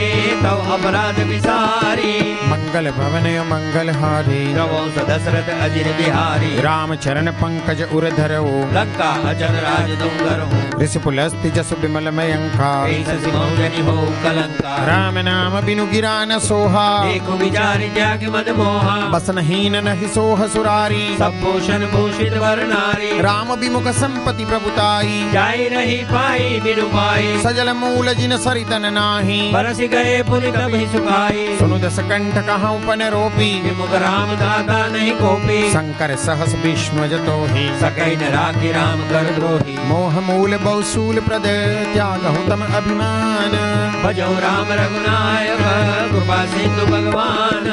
[SPEAKER 3] तव अपराध विसारी
[SPEAKER 2] मंगल भवन मंगल हारी
[SPEAKER 3] रवो दशरथ अजिर बिहारी
[SPEAKER 2] राम चरण पंकज उर धरो
[SPEAKER 3] लंका अचल राज तुम करो
[SPEAKER 2] ऋषि पुलस्ति जस विमल मयंका
[SPEAKER 3] शशि मौजनि हो कलंका
[SPEAKER 2] राम नाम बिनु गिरा न सोहा
[SPEAKER 3] देखो विचारि त्याग मद मोहा
[SPEAKER 2] बसनहीन नहि सोह सुरारी
[SPEAKER 3] सब भूषण भूषित वर नारी
[SPEAKER 2] राम विमुख संपति प्रभुताई
[SPEAKER 3] जाई रही पाई बिनु पाई
[SPEAKER 2] सजल मूल जिन सरितन नाही
[SPEAKER 3] बरस गए पुनि कभी सुखाई
[SPEAKER 2] सुनु दस कंठ कहाऊं पन रोपी
[SPEAKER 3] विमुख राम दाता नहीं कोपी
[SPEAKER 2] शंकर सहस विष्णु जतो ही
[SPEAKER 3] सकै न राखी राम कर द्रोही
[SPEAKER 2] मोह मूल बहुसूल प्रद त्यागहु तम अभिमान
[SPEAKER 3] भजौ राम रघुनायक कृपा सिंधु भगवान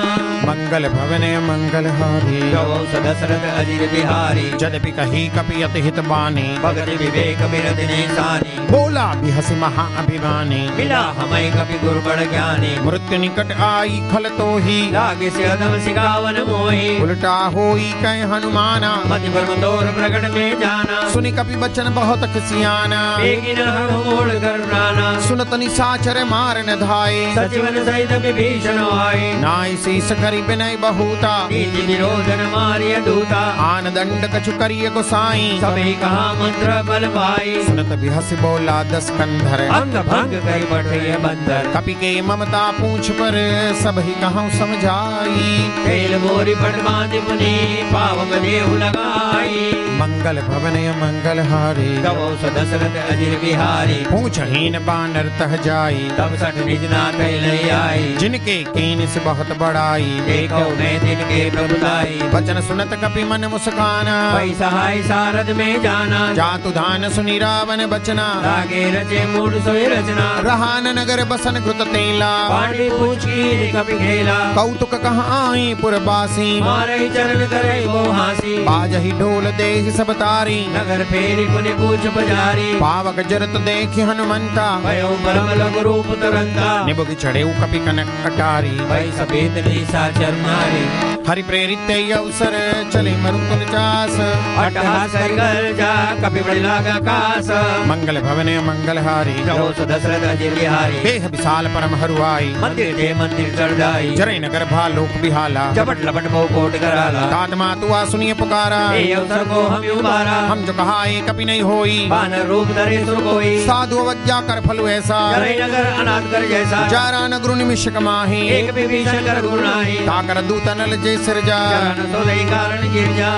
[SPEAKER 2] मंगल भवन मंगल हारी
[SPEAKER 3] गवौ दशरथ अजिर बिहारी
[SPEAKER 2] जदपि कही कपि अति हित बानी
[SPEAKER 3] भगत विवेक बिरद निशानी
[SPEAKER 2] बोला बिहसि महा अभिमानी
[SPEAKER 3] मिला हमें कपि गुरु बड़ ज्ञानी
[SPEAKER 2] मृत्यु निकट आई खल तो ही
[SPEAKER 3] लागे से अदम सिखावन मोही
[SPEAKER 2] उल्टा होई कह हनुमाना
[SPEAKER 3] मति भ्रम तोर प्रगट में जाना
[SPEAKER 2] सुनि कपि बचन बहुत खिसियाना
[SPEAKER 3] बेगिन हम मोड़ कर प्राणा
[SPEAKER 2] सुनत निशाचर मार न धाये
[SPEAKER 3] सचिवन सहित विभीषण आए
[SPEAKER 2] नाई शीस करि बिनय बहुता
[SPEAKER 3] नीति निरोधन मारिय दूता
[SPEAKER 2] आन दंड कछु करिय गोसाई
[SPEAKER 3] सभी कहा मंत्र बल पाई
[SPEAKER 2] सुनत बिहसि बोला दस कंधर
[SPEAKER 3] अंग भंग कर बैठे बंदर
[SPEAKER 2] कपि के ममता पूछ पर सब ही कहूँ समझाई
[SPEAKER 3] तेल मोरी पट बांधि मुनि पावक देहु लगाई
[SPEAKER 2] मंगल भवन मंगल हारी
[SPEAKER 3] गवौ दशरथ अजिर बिहारी
[SPEAKER 2] पूछहीन बानर तह जाई
[SPEAKER 3] तब सठ निज नाथ लई आई
[SPEAKER 2] जिनके कीन से बहुत बड़ाई
[SPEAKER 3] देखो मैं तिनके प्रभुताई
[SPEAKER 2] वचन सुनत कपि मन मुस्काना
[SPEAKER 3] पै सहाय सारद में जाना
[SPEAKER 2] जातु धान सुनि रावण बचना
[SPEAKER 3] लागे रचे मूड सोई रचना
[SPEAKER 2] रहान नगर बसन कृत तेला
[SPEAKER 3] पांडे पूछ की कपि खेला
[SPEAKER 2] कौतुक कहाँ आई पुरबासी
[SPEAKER 3] मारे चरण करे वो हासी
[SPEAKER 2] बाजहि ढोल देहि सब तारी
[SPEAKER 3] नगर फेरी पुनि पूछ बजारी
[SPEAKER 2] पावक जरत देखि हनुमंता
[SPEAKER 3] भयो परम लघु रूप तुरंता
[SPEAKER 2] निबुक चढ़े कपि कनक कटारी
[SPEAKER 3] भई सफेद निशाचर नारी
[SPEAKER 2] हरि प्रेरित अवसर चले मरुकुल चास
[SPEAKER 3] अट्टहास करि गल जा कपि बड़ि लागा कास
[SPEAKER 2] मंगल भवन मंगल हारी
[SPEAKER 3] गवौ दशरथ अजिर बिहारी
[SPEAKER 2] देह विशाल परम हरुआई
[SPEAKER 3] मंदिर दे मंदिर चढ़ जाई
[SPEAKER 2] जरे नगर भालोक बिहाला
[SPEAKER 3] झपट लपट बहु कोट कराला
[SPEAKER 2] तात मातु आ सुनिए पुकारा
[SPEAKER 3] ए अवसर को हम उबारा
[SPEAKER 2] हम जो कहा एक कपि नहीं होई
[SPEAKER 3] बानर रूप धरे सुर कोई
[SPEAKER 2] साधु अवज्ञा कर फल ऐसा
[SPEAKER 3] जरै नगर अनाथ कर जैसा
[SPEAKER 2] जारा नगरु निमिष कमाही
[SPEAKER 3] एक विभीषण कर गुरु नाही
[SPEAKER 2] ताकर दूत नल जे सिरजा
[SPEAKER 3] चरण सोदय कारण गिरजा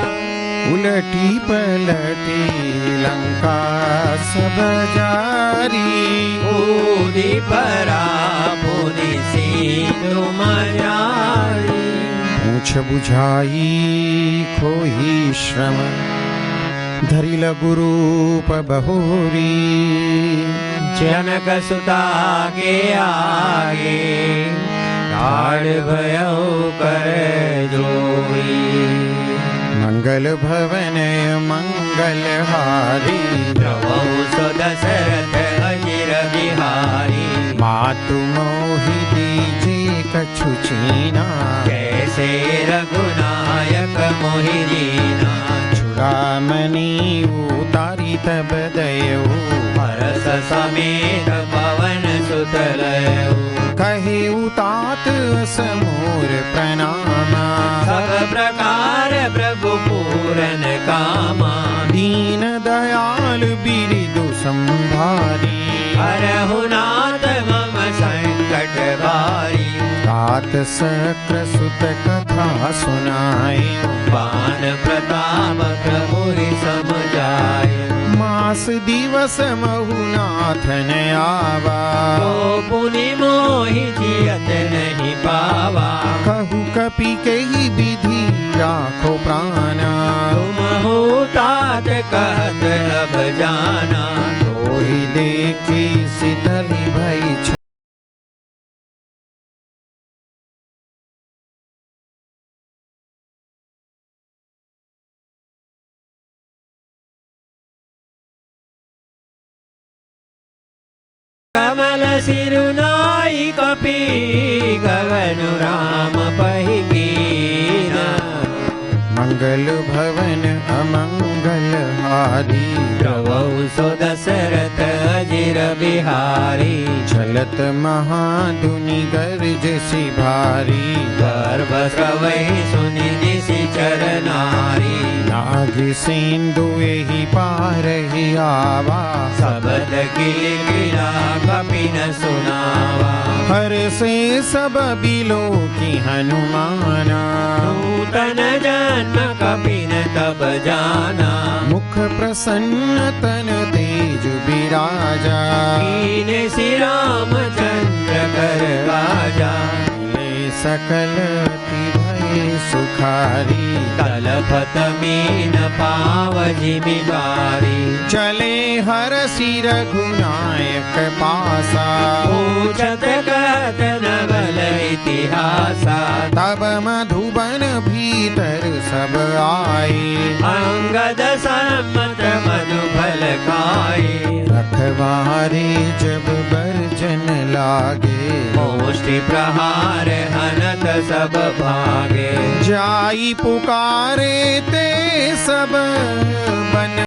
[SPEAKER 2] उलटी पलटी लंका सब जारी
[SPEAKER 3] पूरी परा पुनि सिंधु मजारी
[SPEAKER 2] पूछ बुझाई खोही श्रम धरिल गुरूप बहुरी
[SPEAKER 3] जनक सुता के आगे ठाड़ भयो कर जोई
[SPEAKER 2] मंगल भवन मंगल हारी
[SPEAKER 3] गवौ दशरथ अजिर बिहारी
[SPEAKER 2] मातु मोहि दीजे कछु चीना
[SPEAKER 3] कैसे रघुनायक मोहि दीना
[SPEAKER 2] चूड़ामणि उतारी तब दयऊ
[SPEAKER 3] हरस समेत पवन सुत लयऊ
[SPEAKER 2] कहे उतार सहित असमोर प्रणामा।
[SPEAKER 3] सब प्रकार प्रभु पूरन कामा।
[SPEAKER 2] दीन दयाल बिरदु संभारी।
[SPEAKER 3] हरहु नाथ मम संकट भारी।
[SPEAKER 2] तात सक्र सुत कथा सुनाए।
[SPEAKER 3] पान प्रताप प्रभु समझाए।
[SPEAKER 2] मास दिवस महुनाथन आवा।
[SPEAKER 3] तो पुनि मोहि जियत नहीं पावा।
[SPEAKER 2] कहु कपि कही विधि राखो प्राणा।
[SPEAKER 3] तुम हो तात कहत अब जाना।
[SPEAKER 2] तोहि देखी शीतल भई
[SPEAKER 3] कमल सिरुनाई कपि गगनु राम पहि कीना।
[SPEAKER 2] मंगल भवन अमंगल हारी।
[SPEAKER 3] प्रभु सो दशरथ अजिर बिहारी।
[SPEAKER 2] चलत महाधुनि गर्जसि भारी।
[SPEAKER 3] गर्भ स्रवहि सुनि निशिचर नारी।
[SPEAKER 2] लागे सिंधु एहि पारहि आवा।
[SPEAKER 3] शब्द गिला कपिन सुनावा।
[SPEAKER 2] हर से सब बिलो की हनुमाना।
[SPEAKER 3] नूतन जन्म कपिन तब जाना।
[SPEAKER 2] मुख प्रसन्न तन तेज विराजा।
[SPEAKER 3] कीन श्री रामचंद्र कर राजा।
[SPEAKER 2] ले सकल अति भय सुखारी।
[SPEAKER 3] तलपत मीन पाव जिमिवारी।
[SPEAKER 2] चले हर सिर रघुनायक पासा।
[SPEAKER 3] पूछत कहत नवल इतिहासा।
[SPEAKER 2] तब मधुबन भीतर सब आए।
[SPEAKER 3] अंगद सम्मत मधुफल खाए।
[SPEAKER 2] रखवारे जब बरजन लागे।
[SPEAKER 3] मुष्टि प्रहार हनत सब भागे।
[SPEAKER 2] जाई पुकारे ते सब बन।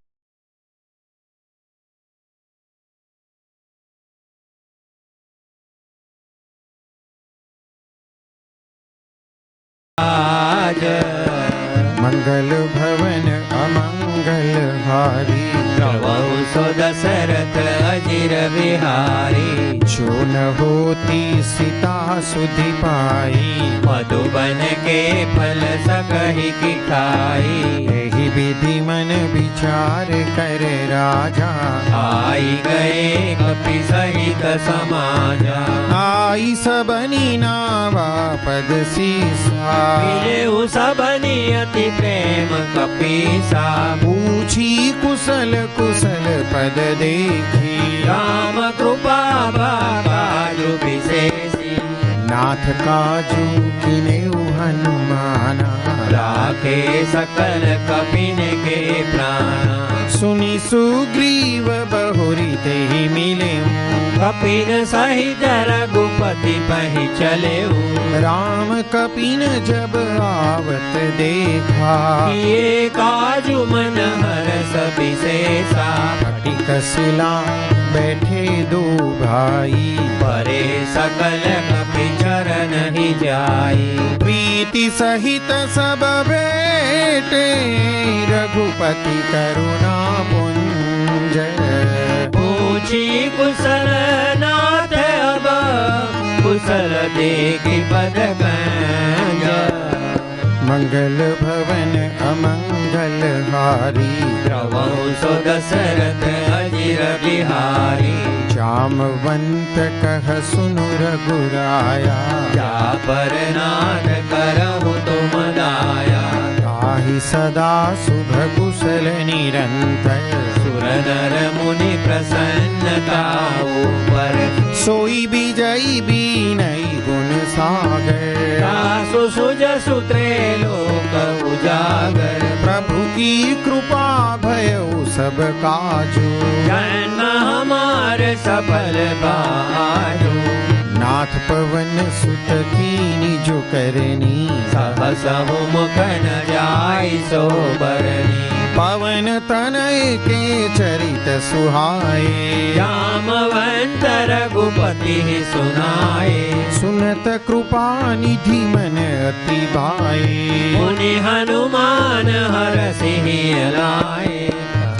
[SPEAKER 2] मंगल भवन अमंगल हारी।
[SPEAKER 3] प्रभु सो दशरथ अजिर बिहारी।
[SPEAKER 2] जो न होती सीता सुधि पाई।
[SPEAKER 3] मधुबन के फल सकहि की खाई।
[SPEAKER 2] यही विधि मन विचार कर राजा।
[SPEAKER 3] आई गए कपि सहित समाजा।
[SPEAKER 2] आई सबनी नावा पद सीसा।
[SPEAKER 3] मिलेउ सबनि अति प्रेम कपीसा।
[SPEAKER 2] पूछी कुशल कुशल पद देखी।
[SPEAKER 3] राम कृपा काजु विशेषी।
[SPEAKER 2] नाथ काजू किनेउ हनुमाना।
[SPEAKER 3] राखे सकल कपिन के प्राणा।
[SPEAKER 2] सुनि सुग्रीव बहुरी तेहि मिले।
[SPEAKER 3] कपिन सहित रघुपति पहि चलेउ।
[SPEAKER 2] राम कपिन जब आवत देखा।
[SPEAKER 3] किए काजु मन हरष विशेषा।
[SPEAKER 2] फटिक शिला बैठे दो भाई।
[SPEAKER 3] परे सकल कपि चरण ही जाई।
[SPEAKER 2] प्रीति सहित सब बेटे। रघुपति करुणा पुंज।
[SPEAKER 3] पूछी कुशल नाथ अब। कुशल देखि पद कंज।
[SPEAKER 2] मंगल भवन अमंगल हारी।
[SPEAKER 3] प्रभु सो दशरथ अजिर बिहारी।
[SPEAKER 2] जामवंत कह सुनु रघुराया।
[SPEAKER 3] जा पर नाथ करहु तुम दाया।
[SPEAKER 2] ताहि सदा शुभ कुशल निरंतर।
[SPEAKER 3] सुर नर मुनि प्रसन्नता ऊपर।
[SPEAKER 2] सोई विजयी बीनई गुण सागर।
[SPEAKER 3] दासु सुजसु त्रैलोक उजागर।
[SPEAKER 2] प्रभु की कृपा भयउ सब काजू।
[SPEAKER 3] जन्म हमार सफल बाजू।
[SPEAKER 2] नाथ पवन सुत कीनी जो करनी।
[SPEAKER 3] सहस मुख न जाय सो बरनी।
[SPEAKER 2] पवन तनय के चरित सुहाए
[SPEAKER 3] जामवंत रघुपति सुनाए
[SPEAKER 2] सुनत कृपा निधि मन अति भाए
[SPEAKER 3] मुनि हनुमान हरषि लाए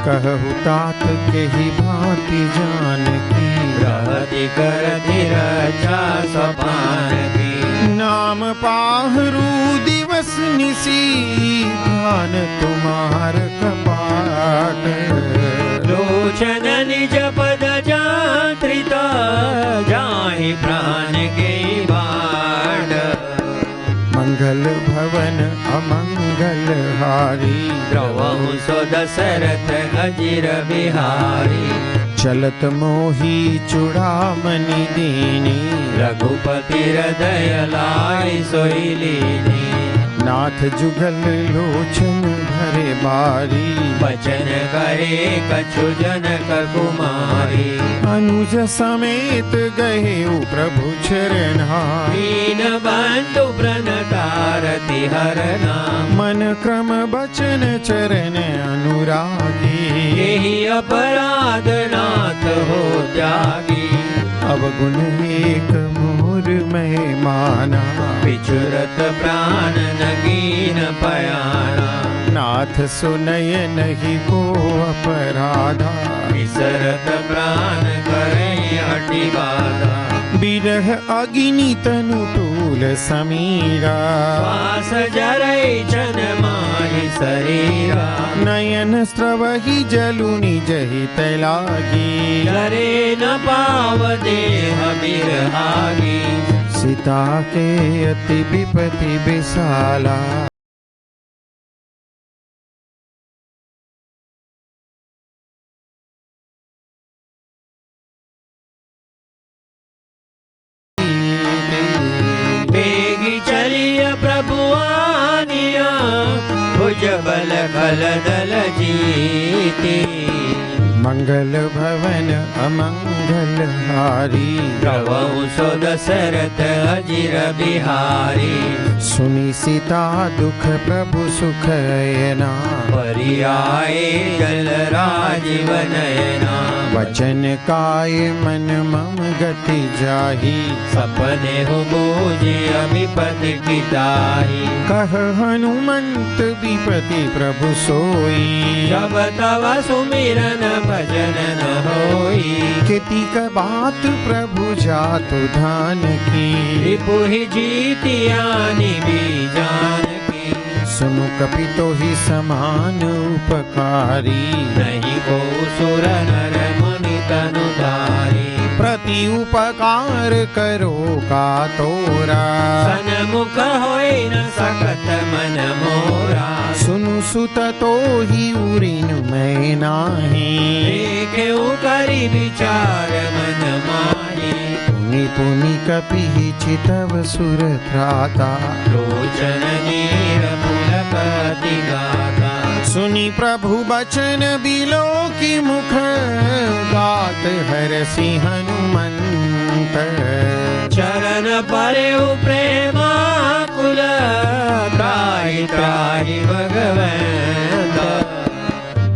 [SPEAKER 2] कहु तात के ही भांति जानकी
[SPEAKER 3] रहति करति रक्षा सपान की
[SPEAKER 2] नाम पाहरू दिवस निसी ध्यान तुम्हार कपाट
[SPEAKER 3] लोचन निज पद जात्रिता जाहि प्राण के बाट
[SPEAKER 2] मंगल भवन अमंगल हारी
[SPEAKER 3] द्रवहु सो दशरथ अजिर बिहारी
[SPEAKER 2] चलत मोही चूड़ामणि दीनी
[SPEAKER 3] रघुपति हृदय लाई सोई लीनी
[SPEAKER 2] नाथ जुगल लोचन भरे बारी
[SPEAKER 3] बचन करे कछु जनक कुमारी
[SPEAKER 2] अनुज समेत गए प्रभु चरणारी
[SPEAKER 3] दीन बंधु प्रणतारति हरना
[SPEAKER 2] मन क्रम बचन चरण अनुरागी
[SPEAKER 3] यही अपराध नाथ हो त्यागी
[SPEAKER 2] अब गुण एक मोर में माना
[SPEAKER 3] विचुरत प्राण नगीन पयाना
[SPEAKER 2] नाथ सुनय नहीं को अपराधा
[SPEAKER 3] विसरत प्राण करे हटि बाधा
[SPEAKER 2] बिरह अग्नि तनु तूल समीरा
[SPEAKER 3] श्वास जरै छन माहि शरीरा
[SPEAKER 2] नयन स्रवहि जलु निज हित लागी
[SPEAKER 3] करे न पाव देह बिरहागी
[SPEAKER 2] सीता के अति विपति विशाला
[SPEAKER 3] बेगी चलिय प्रभु आनिया भुज बल खल दल जीती
[SPEAKER 2] मंगल भवन अमंगल हारी
[SPEAKER 3] द्रवहु सो दशरथ अजिर बिहारी
[SPEAKER 2] सुनी सीता दुख प्रभु सुख अयना
[SPEAKER 3] परियाए जल राजीव नयना
[SPEAKER 2] वचन काय मन मम गति जाही
[SPEAKER 3] सपने हो बोझे अभिपति की ताही
[SPEAKER 2] कह हनुमंत विपति प्रभु सोई
[SPEAKER 3] जब तव सुमिरन भजन न होई
[SPEAKER 2] खेती का बात प्रभु जातु धान की
[SPEAKER 3] रिपुहि जीतियानि बीजान की
[SPEAKER 2] सुनु कपि तो ही समान उपकारी
[SPEAKER 3] नहीं को सुर नर मुनि तनुधारी
[SPEAKER 2] प्रति उपकार करो का तोरा
[SPEAKER 3] सनमुख होय न सकत मन मोरा
[SPEAKER 2] सुनु सुत तो ही उरिन मैं नाही
[SPEAKER 3] देखेउ करि विचार मन माही
[SPEAKER 2] पुनि पुनि कपि चितव सुर त्राता
[SPEAKER 3] लोचन नीर पुलकति गाता
[SPEAKER 2] सुनी प्रभु बचन बिलो की मुख गात हरसि हनुमंत
[SPEAKER 3] चरण परेउ प्रेमाकुल त्राहि त्राहि भगवंत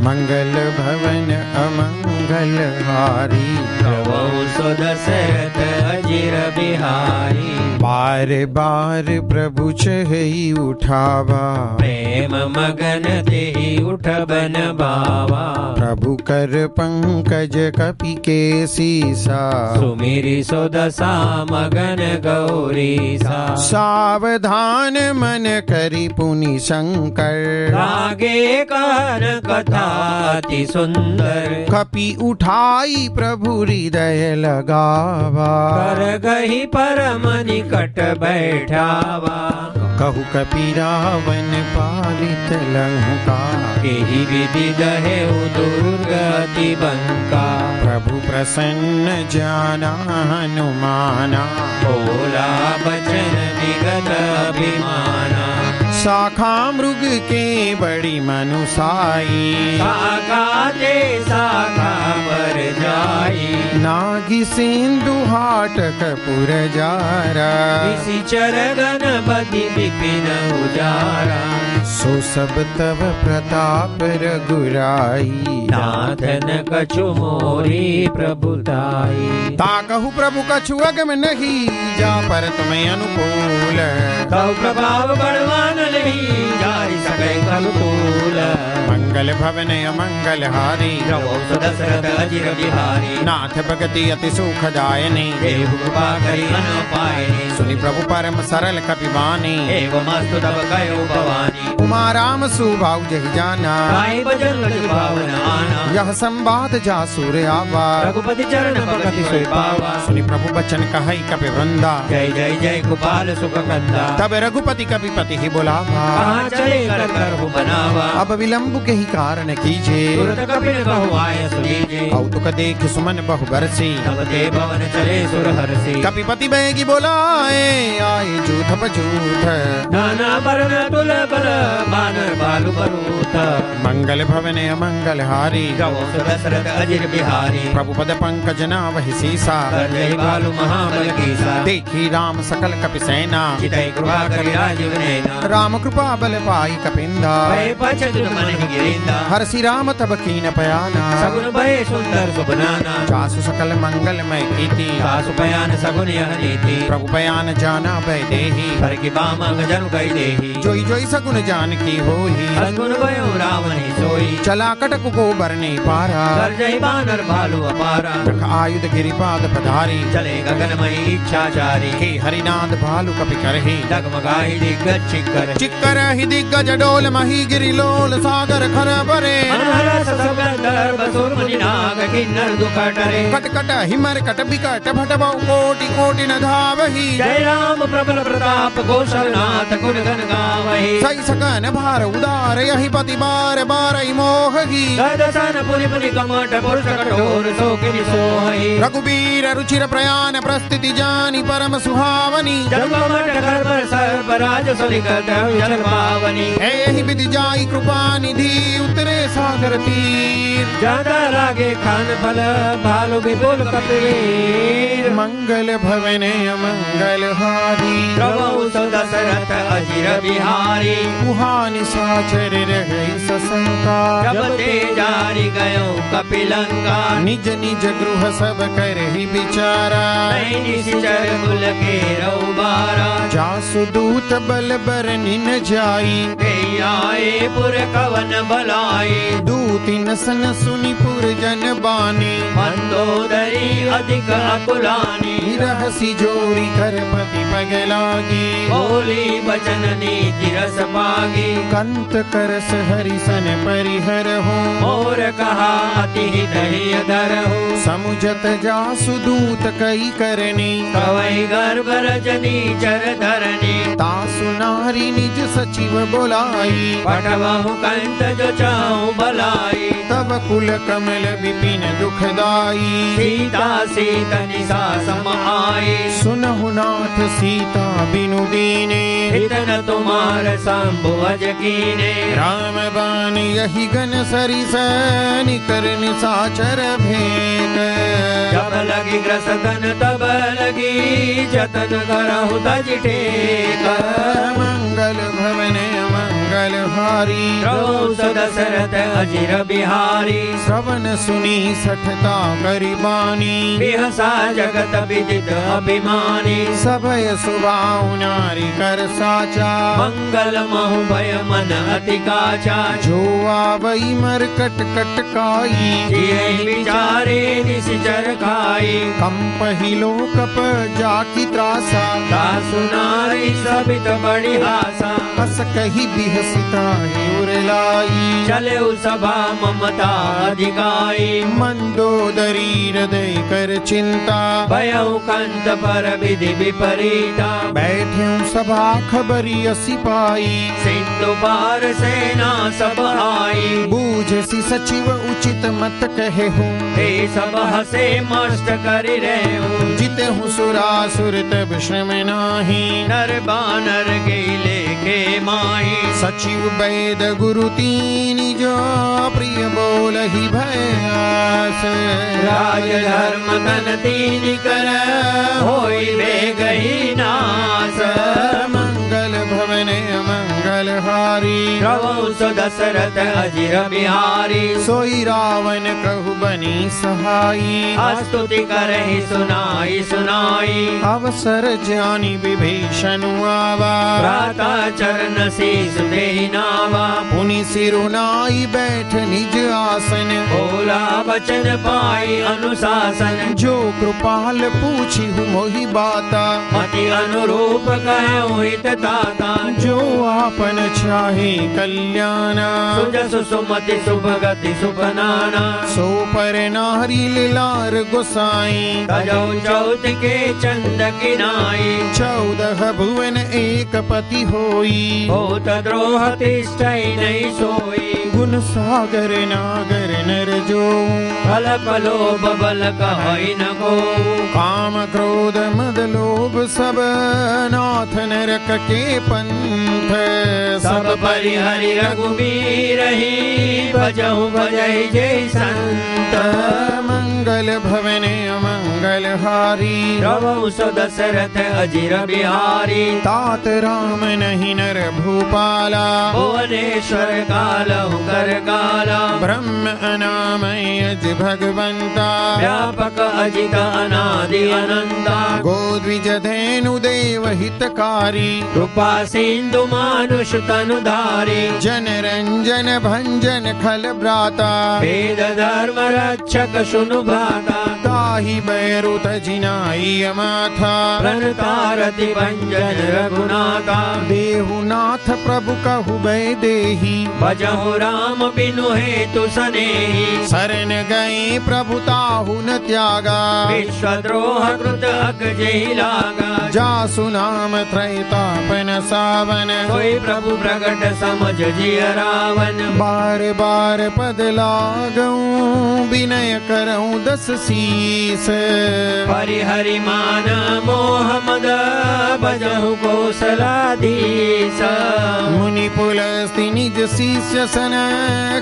[SPEAKER 2] मंगल भवन अमंगल हारी
[SPEAKER 3] द्रवहु सो दशरथ अजिर बिहारी
[SPEAKER 2] बार बार प्रभु चहि उठावा
[SPEAKER 3] प्रेम मगन तेहि उठ बन बावा
[SPEAKER 2] प्रभु कर पंकज कपि के सीसा
[SPEAKER 3] सुमिरि सो दशा मगन गौरी सा
[SPEAKER 2] सावधान मन करि पुनि शंकर
[SPEAKER 3] लागे कहन कथा अति सुंदर
[SPEAKER 2] कपि उठाई प्रभु हृदय लगावा
[SPEAKER 3] कर गही परम निकट बैठावा
[SPEAKER 2] कहु कपि रावण पालित लंका
[SPEAKER 3] एहि विधि दहेउ दुर्गति बंका
[SPEAKER 2] प्रभु प्रसन्न जाना हनुमाना
[SPEAKER 3] बोला बचन विगत अभिमाना
[SPEAKER 2] शाखा मृग के बड़ी मनुसाई
[SPEAKER 3] शाखा ते शाखा पर जाई
[SPEAKER 2] ना लागी सिंधु हाटक पुरजारा,
[SPEAKER 3] निशिचर गणपति विपिन उजारा।
[SPEAKER 2] सो सब तव प्रताप रघुराई,
[SPEAKER 3] नाथन कछु मोरी प्रभुताई।
[SPEAKER 2] ताकहु प्रभु कछु अगम नहीं, जा पर तुम्हें अनुकूल।
[SPEAKER 3] कौ प्रभाव बड़वान नहीं, जारी सकै अनुकूल।
[SPEAKER 2] मंगल भवन अमंगल हारी,
[SPEAKER 3] रवो दशरथ अजिर बिहारी।
[SPEAKER 2] नाथ भगति अति सुखदायनी,
[SPEAKER 3] देव कृपा करि अनपायनी।
[SPEAKER 2] सुनि प्रभु परम सरल कपिवानी,
[SPEAKER 3] एवं अस्तु तब कयो भवानी।
[SPEAKER 2] उमा राम सुभाव जहि जाना,
[SPEAKER 3] गाई भजन लग पावन आना।
[SPEAKER 2] यह संवाद जासुर आवा,
[SPEAKER 3] रघुपति चरण भगति सोई पावा।
[SPEAKER 2] सुनि प्रभु बचन कहई कपि वृंदा,
[SPEAKER 3] जय जय जय गोपाल सुख कंदा।
[SPEAKER 2] तब रघुपति कपिपति ही बुलावा,
[SPEAKER 3] कहाँ चले कर करहु बनावा।
[SPEAKER 2] अब विलंब के ही कारण कीजे,
[SPEAKER 3] तुरत कपिल बहु आय सुनीजे।
[SPEAKER 2] कौतुक देख सुमन बहु बरसी,
[SPEAKER 3] तब ते भवन चले सुर हरसी।
[SPEAKER 2] कपिपति बैगी बोलाए, आए जूथ पजूथ।
[SPEAKER 3] नाना बरन तुल बल बानर बालु बरूथ।
[SPEAKER 2] मंगल भवन अमंगल हारी,
[SPEAKER 3] रवो दशरथ अजिर बिहारी।
[SPEAKER 2] प्रभु पद पंकज नावहि सीसा,
[SPEAKER 3] कर जय बालु महाबल कीसा।
[SPEAKER 2] देखी राम सकल कपि सेना,
[SPEAKER 3] चितई कृपा करि राजीव नैना।
[SPEAKER 2] राम कृपा बल पाई कपिंदा,
[SPEAKER 3] भय पछत मन ही गिरिंदा।
[SPEAKER 2] हरसि राम तब कीन पयाना,
[SPEAKER 3] सगुन भय सुंदर सुबनाना।
[SPEAKER 2] जासु सकल मंगलमय कीर्ति,
[SPEAKER 3] सासु पयान सगुन यह नीति।
[SPEAKER 2] प्रभु पयान जाना भय देहि,
[SPEAKER 3] हर की बाम जनु कई देही।
[SPEAKER 2] जोई जोई सगुन जान की होही,
[SPEAKER 3] सगुन भयो रावण ही सोई।
[SPEAKER 2] चला कटक को बरने पारा,
[SPEAKER 3] कर जय बानर भालु अपारा।
[SPEAKER 2] रख आयुध गिरिपाद पधारी,
[SPEAKER 3] चले गगनमयी इच्छाचारी।
[SPEAKER 2] के हरिनाद भालु कपि करहि,
[SPEAKER 3] डगमगाई दिग्गज चिक्कर।
[SPEAKER 2] चिक्कर ही दिग्गज डोल मही गिरिलोल सागर खर बरे,
[SPEAKER 3] अनहरस सुगंधर बसुर मुनि नाग किन्नर दुख टरे।
[SPEAKER 2] कट कट हिमर कट बिकट भट बहु कोटि कोटि न धावहि,
[SPEAKER 3] जय राम प्रबल प्रताप कौशलनाथ गुण गण गावहि।
[SPEAKER 2] सई सकन भार उदार यही पति बार बारहि मोहि,
[SPEAKER 3] ददसन पुनि पुनि कमठ पुरुष कठोर सोकिनि सोहि।
[SPEAKER 2] रघुबीर रुचिर प्रयाण प्रस्थिति जानी परम सुहावनी,
[SPEAKER 3] जगमट करबर सर्पराज सुनिकट जल पावनी।
[SPEAKER 2] एहि विधि जाई कृपा निधि उतरे सागर तीर,
[SPEAKER 3] ज्यादा लागे खान फल भालु विपुल कपिवीर।
[SPEAKER 2] मंगल भवन अमंगल हारी,
[SPEAKER 3] प्रभु दशरथ अजिर बिहारी।
[SPEAKER 2] कुहानि साचर रहे सशंका,
[SPEAKER 3] जब ते जारी गयो कपिलंका।
[SPEAKER 2] निज निज गृह सब करहि विचारा,
[SPEAKER 3] निशिचर कुल के रौबारा।
[SPEAKER 2] जासु दूत बल बरनि न जाई,
[SPEAKER 3] ते आए पुर कवन भलाई।
[SPEAKER 2] दूतिन सन सुनि पुर जन बानी,
[SPEAKER 3] मंदोदरी अधिक अकुलानी।
[SPEAKER 2] रहसी जोरी कर पति पग लागी,
[SPEAKER 3] बोली बचन नीति रस पागी।
[SPEAKER 2] कंत करस हरिसन परिहर हो,
[SPEAKER 3] और कहा अति दहिय धर हो।
[SPEAKER 2] समुझत जासु दूत कई करनी,
[SPEAKER 3] कवई गर्भ रजनी चर धरनी।
[SPEAKER 2] तासु नारी निज सचिव बोलाई,
[SPEAKER 3] पठवहु कंठ जो चाहु भलाई।
[SPEAKER 2] तब कुल कमल विपिन दुखदाई,
[SPEAKER 3] सीता सीत निशा सम आई।
[SPEAKER 2] सुनहु नाथ सीता बिनु दीने,
[SPEAKER 3] हितन तुम्हार संभुवज कीने।
[SPEAKER 2] राम बान यही गन सरिस निकर निसाचर भेंट,
[SPEAKER 3] जब लगी ग्रसतन तब लगी जतन करहु तज टेक।
[SPEAKER 2] मंगल भवन मंगल हारी,
[SPEAKER 3] प्रभु दशरथ अजिर बिहारी।
[SPEAKER 2] श्रवण सुनी सठता करिबानी,
[SPEAKER 3] बिहसा जगत विदित अभिमानी।
[SPEAKER 2] सभय सुभाउ नारी कर साचा,
[SPEAKER 3] मंगल महु भय मन अति काचा।
[SPEAKER 2] जो आवई मर कट कट काई,
[SPEAKER 3] जियहि विचारे निशिचर खाई।
[SPEAKER 2] कंपहि लोकप जाकी त्रासा,
[SPEAKER 3] सासु नारी सबित बड़ी हासा।
[SPEAKER 2] हस कही बिहसिता ही उरलाई,
[SPEAKER 3] चले सभा ममता अधिकाई।
[SPEAKER 2] मंदोदरी हृदय कर चिंता,
[SPEAKER 3] भयउ कंत पर विधि विपरीता।
[SPEAKER 2] बैठे सभा खबरी सिपाही,
[SPEAKER 3] सिंधु पार सेना सब आई।
[SPEAKER 2] बूझसी सचिव उचित मत कहे हूँ,
[SPEAKER 3] ते सब हसे मस्त करि रहे हूँ।
[SPEAKER 2] जिते हूँ सुरासुर तब श्रम नाही,
[SPEAKER 3] नर बानर गेले के माही।
[SPEAKER 2] सचिव वैद गुरु तीन जो प्रिय बोलहि भयास,
[SPEAKER 3] राज धर्म तन तीन कर होई वेगहि नाश।
[SPEAKER 2] मंगल भवन मंगल हारी,
[SPEAKER 3] प्रभु सो दशरथ अजिर बिहारी।
[SPEAKER 2] सोई रावण कहु बनी सहाई,
[SPEAKER 3] स्तुति करहि सुनाई सुनाई।
[SPEAKER 2] अवसर जानी विभीषण आवा,
[SPEAKER 3] प्रातः चरण शीस देहि नावा।
[SPEAKER 2] पुनि सिरुनाई बैठ निज आसन,
[SPEAKER 3] बोला वचन पाई अनुशासन।
[SPEAKER 2] जो कृपाल पूछी मोहि बाता,
[SPEAKER 3] मति अनुरूप कहु हित ताता।
[SPEAKER 2] जो आपन चाहे कल्याणा,
[SPEAKER 3] सुजसु सुमति शुभ गति सुपनाना।
[SPEAKER 2] सो पर नारी लार गोसाई,
[SPEAKER 3] तजौ चौथ के चंद किनाई।
[SPEAKER 2] 14 भुवन एक पति होई,
[SPEAKER 3] होत द्रोह तिष्ठै नहीं सोई।
[SPEAKER 2] गुण सागर नागर नर जो,
[SPEAKER 3] फलक लोभ बल कहै न को।
[SPEAKER 2] काम क्रोध मद लोभ सब नाथ नरक के पंथ।
[SPEAKER 3] सब परिहरि रघुबीर ही, भजहु भजहि जय संत।
[SPEAKER 2] मंगल भवन मंगल हारी,
[SPEAKER 3] प्रभु सो दशरथ अजिर बिहारी।
[SPEAKER 2] तात राम नहीं नर भूपाला,
[SPEAKER 3] भुवनेश्वर कालहु कर काला।
[SPEAKER 2] ब्रह्म अनामय अज भगवंता,
[SPEAKER 3] व्यापक अजित अनादि अनंता।
[SPEAKER 2] गोद्विज धेनु देव हितकारी,
[SPEAKER 3] कृपा सिंधु मानुष तनुधारी।
[SPEAKER 2] जन रंजन भंजन खल भ्राता,
[SPEAKER 3] वेद धर्म रक्षक सुनु भ्राता।
[SPEAKER 2] ताहि बैरु तजिनाई अमाथा,
[SPEAKER 3] प्रणतारति भंजन रघुनाथा।
[SPEAKER 2] देहुनाथ प्रभु कहु बै देही,
[SPEAKER 3] भजहु राम बिनु हेतु सनेही।
[SPEAKER 2] शरण गए प्रभु ताहु न त्यागा,
[SPEAKER 3] विश्वद्रोह कृत अकजेहि लागा।
[SPEAKER 2] जासु नाम त्रैतापन सावन,
[SPEAKER 3] सोई प्रभु प्रगट समझ जिय रावण।
[SPEAKER 2] बार बार पद लागऊं विनय करऊं 10 शीस।
[SPEAKER 3] परिहरि मान मोह मद भजहु कौशलाधीश।
[SPEAKER 2] मुनि पुलस्ति निज शिष्य सन,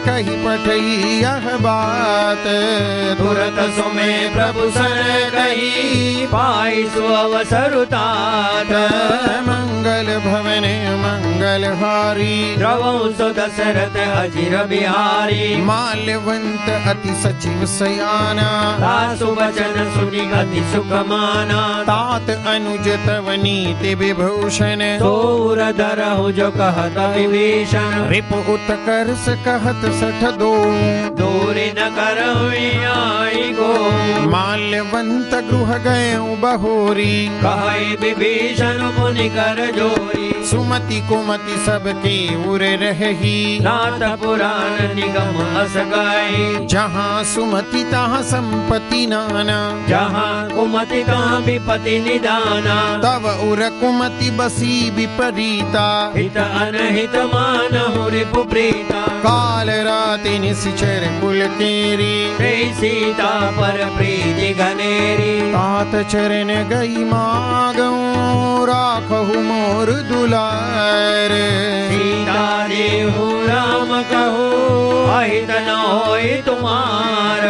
[SPEAKER 2] कही पठई यह बात।
[SPEAKER 3] तुरत सुमे प्रभु सन कही, पाई सु अवसर तात।
[SPEAKER 2] मंगल भवन मंगल हारी,
[SPEAKER 3] प्रभु सो दशरथ अजिर बिहारी।
[SPEAKER 2] माल्यवंत अति सचिव सयाना,
[SPEAKER 3] दासु वचन सुनि अति सुख माना।
[SPEAKER 2] तात अनुज तव नीति विभूषण,
[SPEAKER 3] तोर धरहु जो कहत विभीषण।
[SPEAKER 2] रिप उत्कर्ष कहत 62,
[SPEAKER 3] दूरी न करहु आई गो।
[SPEAKER 2] माल्यवंत गृह गए बहोरी,
[SPEAKER 3] कहै विभीषण मुनि कर जोरी।
[SPEAKER 2] सुमति कुमति सबके उर रही,
[SPEAKER 3] नाथ पुराण निगम अस गाई।
[SPEAKER 2] जहाँ सुमति तहाँ संपत्ति नाना,
[SPEAKER 3] जहाँ कुमति तहाँ विपति निदाना।
[SPEAKER 2] तब उर कुमति बसी विपरीता,
[SPEAKER 3] हित अनहित मानहु रिपु प्रीता।
[SPEAKER 2] काल राति निशिचर कुल केरी,
[SPEAKER 3] जय सीता पर प्रीति घनेरी।
[SPEAKER 2] तात चरण गई मागऊं, राखहु मोर दुलार।
[SPEAKER 3] सीता देहु राम कहो, अहित न होय तुम्हार।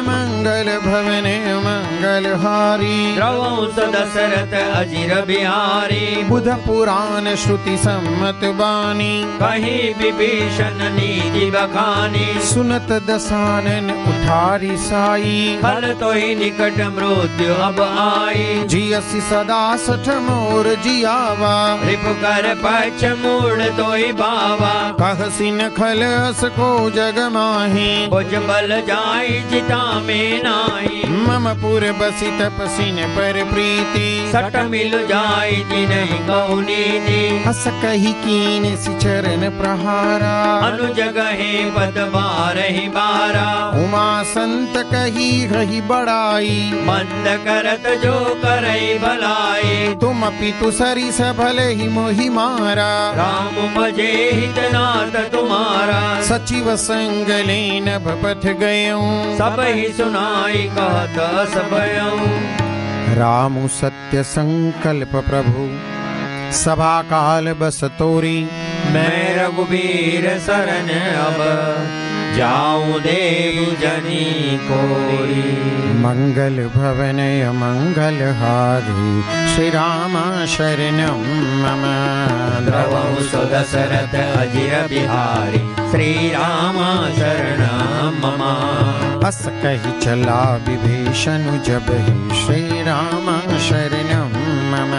[SPEAKER 2] मंगल भवन मंगल हारी,
[SPEAKER 3] द्रवौ स दशरथ अजिर बिहारी।
[SPEAKER 2] बुध पुराण श्रुति सम्मत बानी,
[SPEAKER 3] कही विभीषण नीति बखानी।
[SPEAKER 2] सुनत दसानन उठारी साई,
[SPEAKER 3] फल तो ही निकट मृत्यु अब आई।
[SPEAKER 2] जियसि सदा 60 मोर जियावा,
[SPEAKER 3] रिपु कर पक्ष मूड तो ही बावा।
[SPEAKER 2] कहसि न खलस को जग माही,
[SPEAKER 3] भुज बल जाई जिता में नाई।
[SPEAKER 2] मम पुर बसि तपसिन पर प्रीति,
[SPEAKER 3] सट मिल जाई जिनहि कहु नीति।
[SPEAKER 2] हस कही कीन सि चरण प्रहारा,
[SPEAKER 3] अनुज गहे पद बारहि बारा।
[SPEAKER 2] उमा संत कही रही बड़ाई,
[SPEAKER 3] मंद करत जो करई भलाई।
[SPEAKER 2] तुम पितु सरिस भले ही मोहि मारा,
[SPEAKER 3] राम भजे हितनाथ तुम्हारा।
[SPEAKER 2] सचिव संग लेन पथ गयऊं,
[SPEAKER 3] सब ही सुनाई कहत सबयऊं।
[SPEAKER 2] रामु सत्य संकल्प प्रभु सभा काल बस तोरी।
[SPEAKER 3] मैं रघुबीर शरण अब जाऊं देव जनी कोरी।
[SPEAKER 2] मंगल भवन मंगल हारी श्री राम शरणं मम।
[SPEAKER 3] द्रवहु सुदशरथ अजिर बिहारी श्री राम शरणं मम।
[SPEAKER 2] अस कहि चला विभीषण जब ही श्री राम शरणं मम।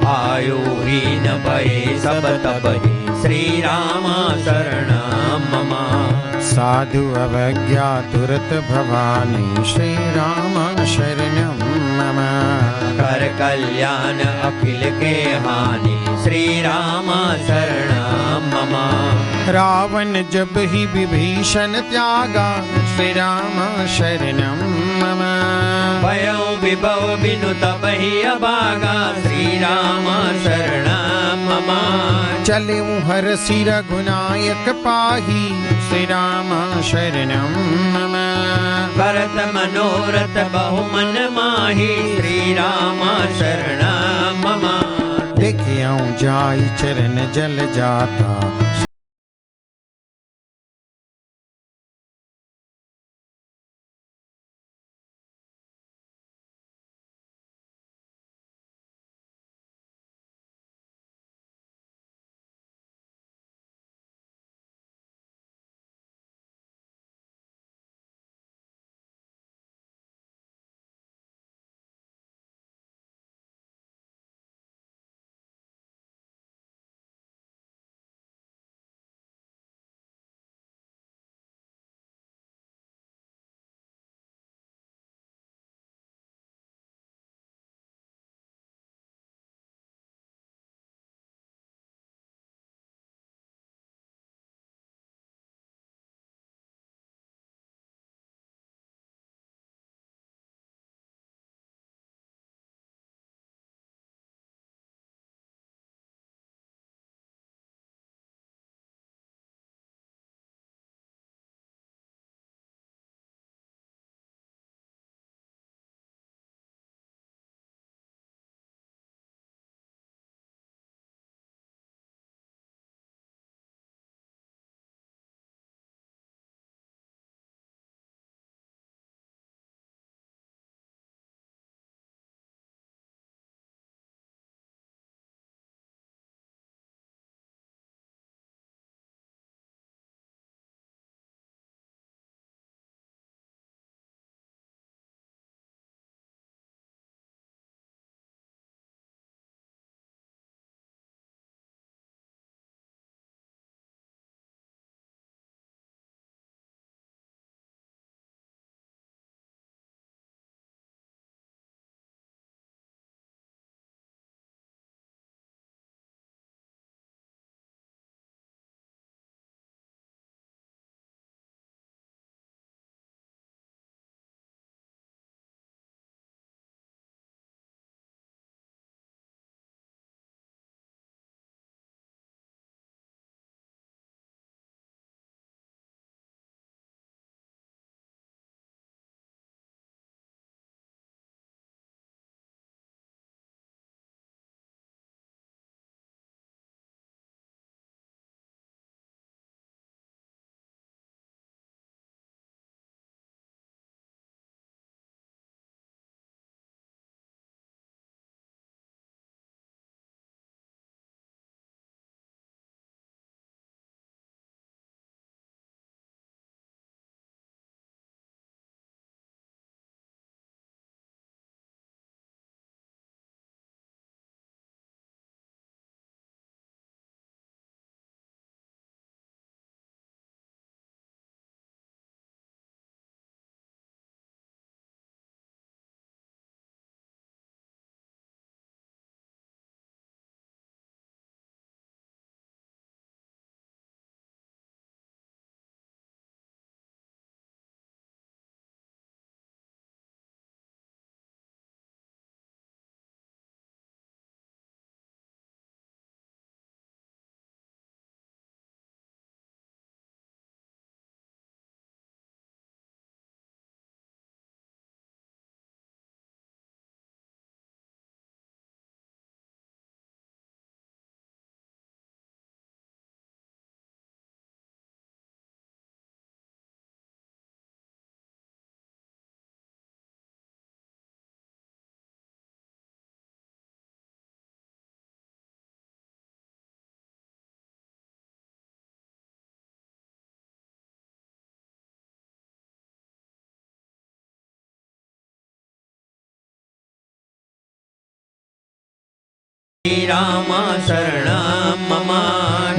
[SPEAKER 3] आयु हीन भये सब तपहि श्री राम शरणं मम।
[SPEAKER 2] साधु अवज्ञा तुरत भवानी श्री राम शरणं मम।
[SPEAKER 3] कर कल्याण अखिल के हानि श्री राम शरणं मम।
[SPEAKER 2] रावण जब ही विभीषण त्यागा श्री राम शरणं मम।
[SPEAKER 3] भयउ विभव बिनु तपहि अभागा श्री राम शरणं मम।
[SPEAKER 2] चले हर सिर गुनायक पाही श्री राम शरणं मम।
[SPEAKER 3] भरत मनोरथ बहु मन माही श्री राम शरणं मम।
[SPEAKER 2] देखियो जाई चरण जल जाता
[SPEAKER 3] श्री राम शरणं मम।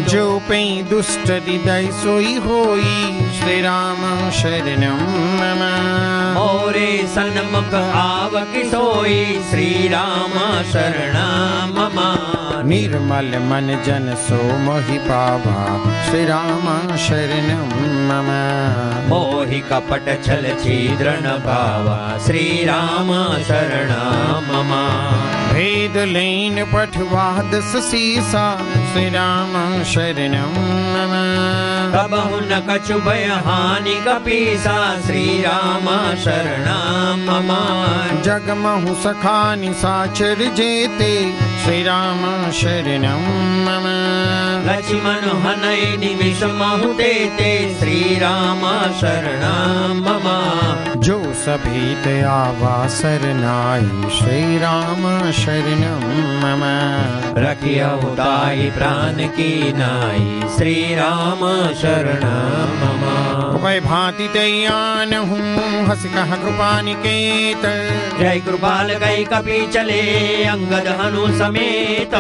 [SPEAKER 2] जो पे दुष्ट हृदय सोई होई श्री राम शरणं मम।
[SPEAKER 3] मोरे सन्मुख आवकी सोई श्री राम शरणं मम।
[SPEAKER 2] निर्मल मन जन सो मोहि पावा श्री राम शरणं मम।
[SPEAKER 3] मोहि कपट छल छिद्र न भावा श्री राम शरणं मम।
[SPEAKER 2] भेद लेन पठवाद सीसा श्री राम शरणं मम।
[SPEAKER 3] कबहु न कछु भय हानि कपीसा श्री राम शरणं मम।
[SPEAKER 2] जगमहु सखा निशाचर जेते श्री राम शरणं मम।
[SPEAKER 3] लक्ष्मण हनय निमिष महु देते श्री राम शरणं मम।
[SPEAKER 2] जो सभीत आवा सरनाई श्री राम शरणं मम।
[SPEAKER 3] रखियहु ताहि प्राण की नाई श्री राम शरणं मम।
[SPEAKER 2] वै भांति तैयान हूँ हस कह कृपा निकेत।
[SPEAKER 3] जय कृपाल गई कपि चले अंगद हनु समेत।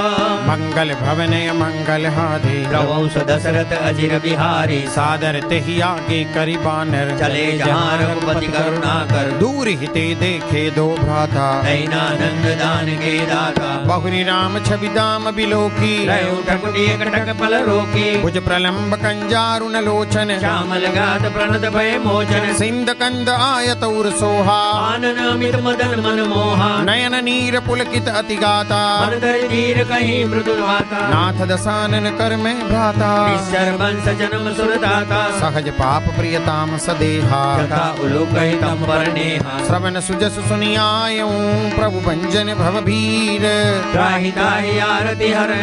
[SPEAKER 2] मंगल भवनय मंगल हारे
[SPEAKER 3] प्रभु दशरथ अजिर बिहारी।
[SPEAKER 2] सादर तेहि आगे करि बानर
[SPEAKER 3] चले जहाँ रघुपति करुणा कर।
[SPEAKER 2] दूर हिते देखे दो भ्राता
[SPEAKER 3] नैनानंद दान के दाता।
[SPEAKER 2] बहुरी राम छवि दाम बिलोकी
[SPEAKER 3] रहे उठकुटी एकटक पल रोकी।
[SPEAKER 2] भुज प्रलंब कंजारुण लोचन
[SPEAKER 3] श्यामल गात प्रणत भय मोचन।
[SPEAKER 2] सिंध कंद आयत उर सोहा
[SPEAKER 3] आनन अमित मदन मन मोहा।
[SPEAKER 2] नयन नीर पुलकित अति गाता
[SPEAKER 3] मन धर धीर कहीं मृदुल वाता।
[SPEAKER 2] नाथ दसानन कर में भ्राता
[SPEAKER 3] ईश्वर वंश जन्म सुरदाता।
[SPEAKER 2] सहज पाप प्रियताम सदेहा
[SPEAKER 3] तथा उलूक तम परनेहा।
[SPEAKER 2] श्रवण सुजस सुनियायूं प्रभु भंजन भव भीर।
[SPEAKER 3] त्राहि ताहि आरति हर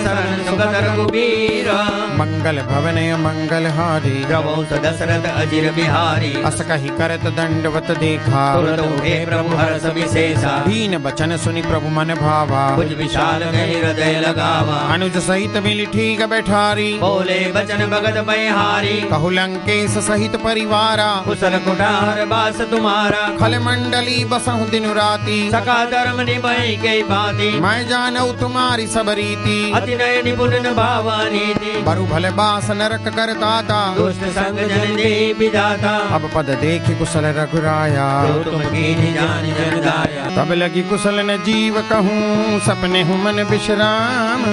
[SPEAKER 3] शरण सुगत रघुबीर।
[SPEAKER 2] मंगल भवनय मंगल हारी
[SPEAKER 3] प्रभु दशरथ अजिर बिहारी।
[SPEAKER 2] अस कहि करत दंडवत देखा
[SPEAKER 3] तुरत उठे प्रभु हर्ष विशेषा।
[SPEAKER 2] दीन बचन सुनि प्रभु मन भावा
[SPEAKER 3] भुज विशाल गहि हृदय लगावा।
[SPEAKER 2] अनुज सहित मिली ठीक बैठारी
[SPEAKER 3] बोले बचन भगत बयहारी।
[SPEAKER 2] कहु लंकेश सहित परिवारा
[SPEAKER 3] कुशल कुठार बास तुम्हारा।
[SPEAKER 2] खल मंडली बसहु दिन राती
[SPEAKER 3] सका धर्म निभई के बाती।
[SPEAKER 2] मैं जानऊ तुम्हारी सब रीति
[SPEAKER 3] अति नय निपुण भावा नीति।
[SPEAKER 2] बरु भले बास नरक करताता
[SPEAKER 3] दुष्ट संग जन दे विधाता।
[SPEAKER 2] अब पद देखि कुशल रघुराया
[SPEAKER 3] जो तुम कीन्हि जानि जन दाया।
[SPEAKER 2] तब लगी कुशल न जीव कहूँ सपने हूँ मन विश्राम।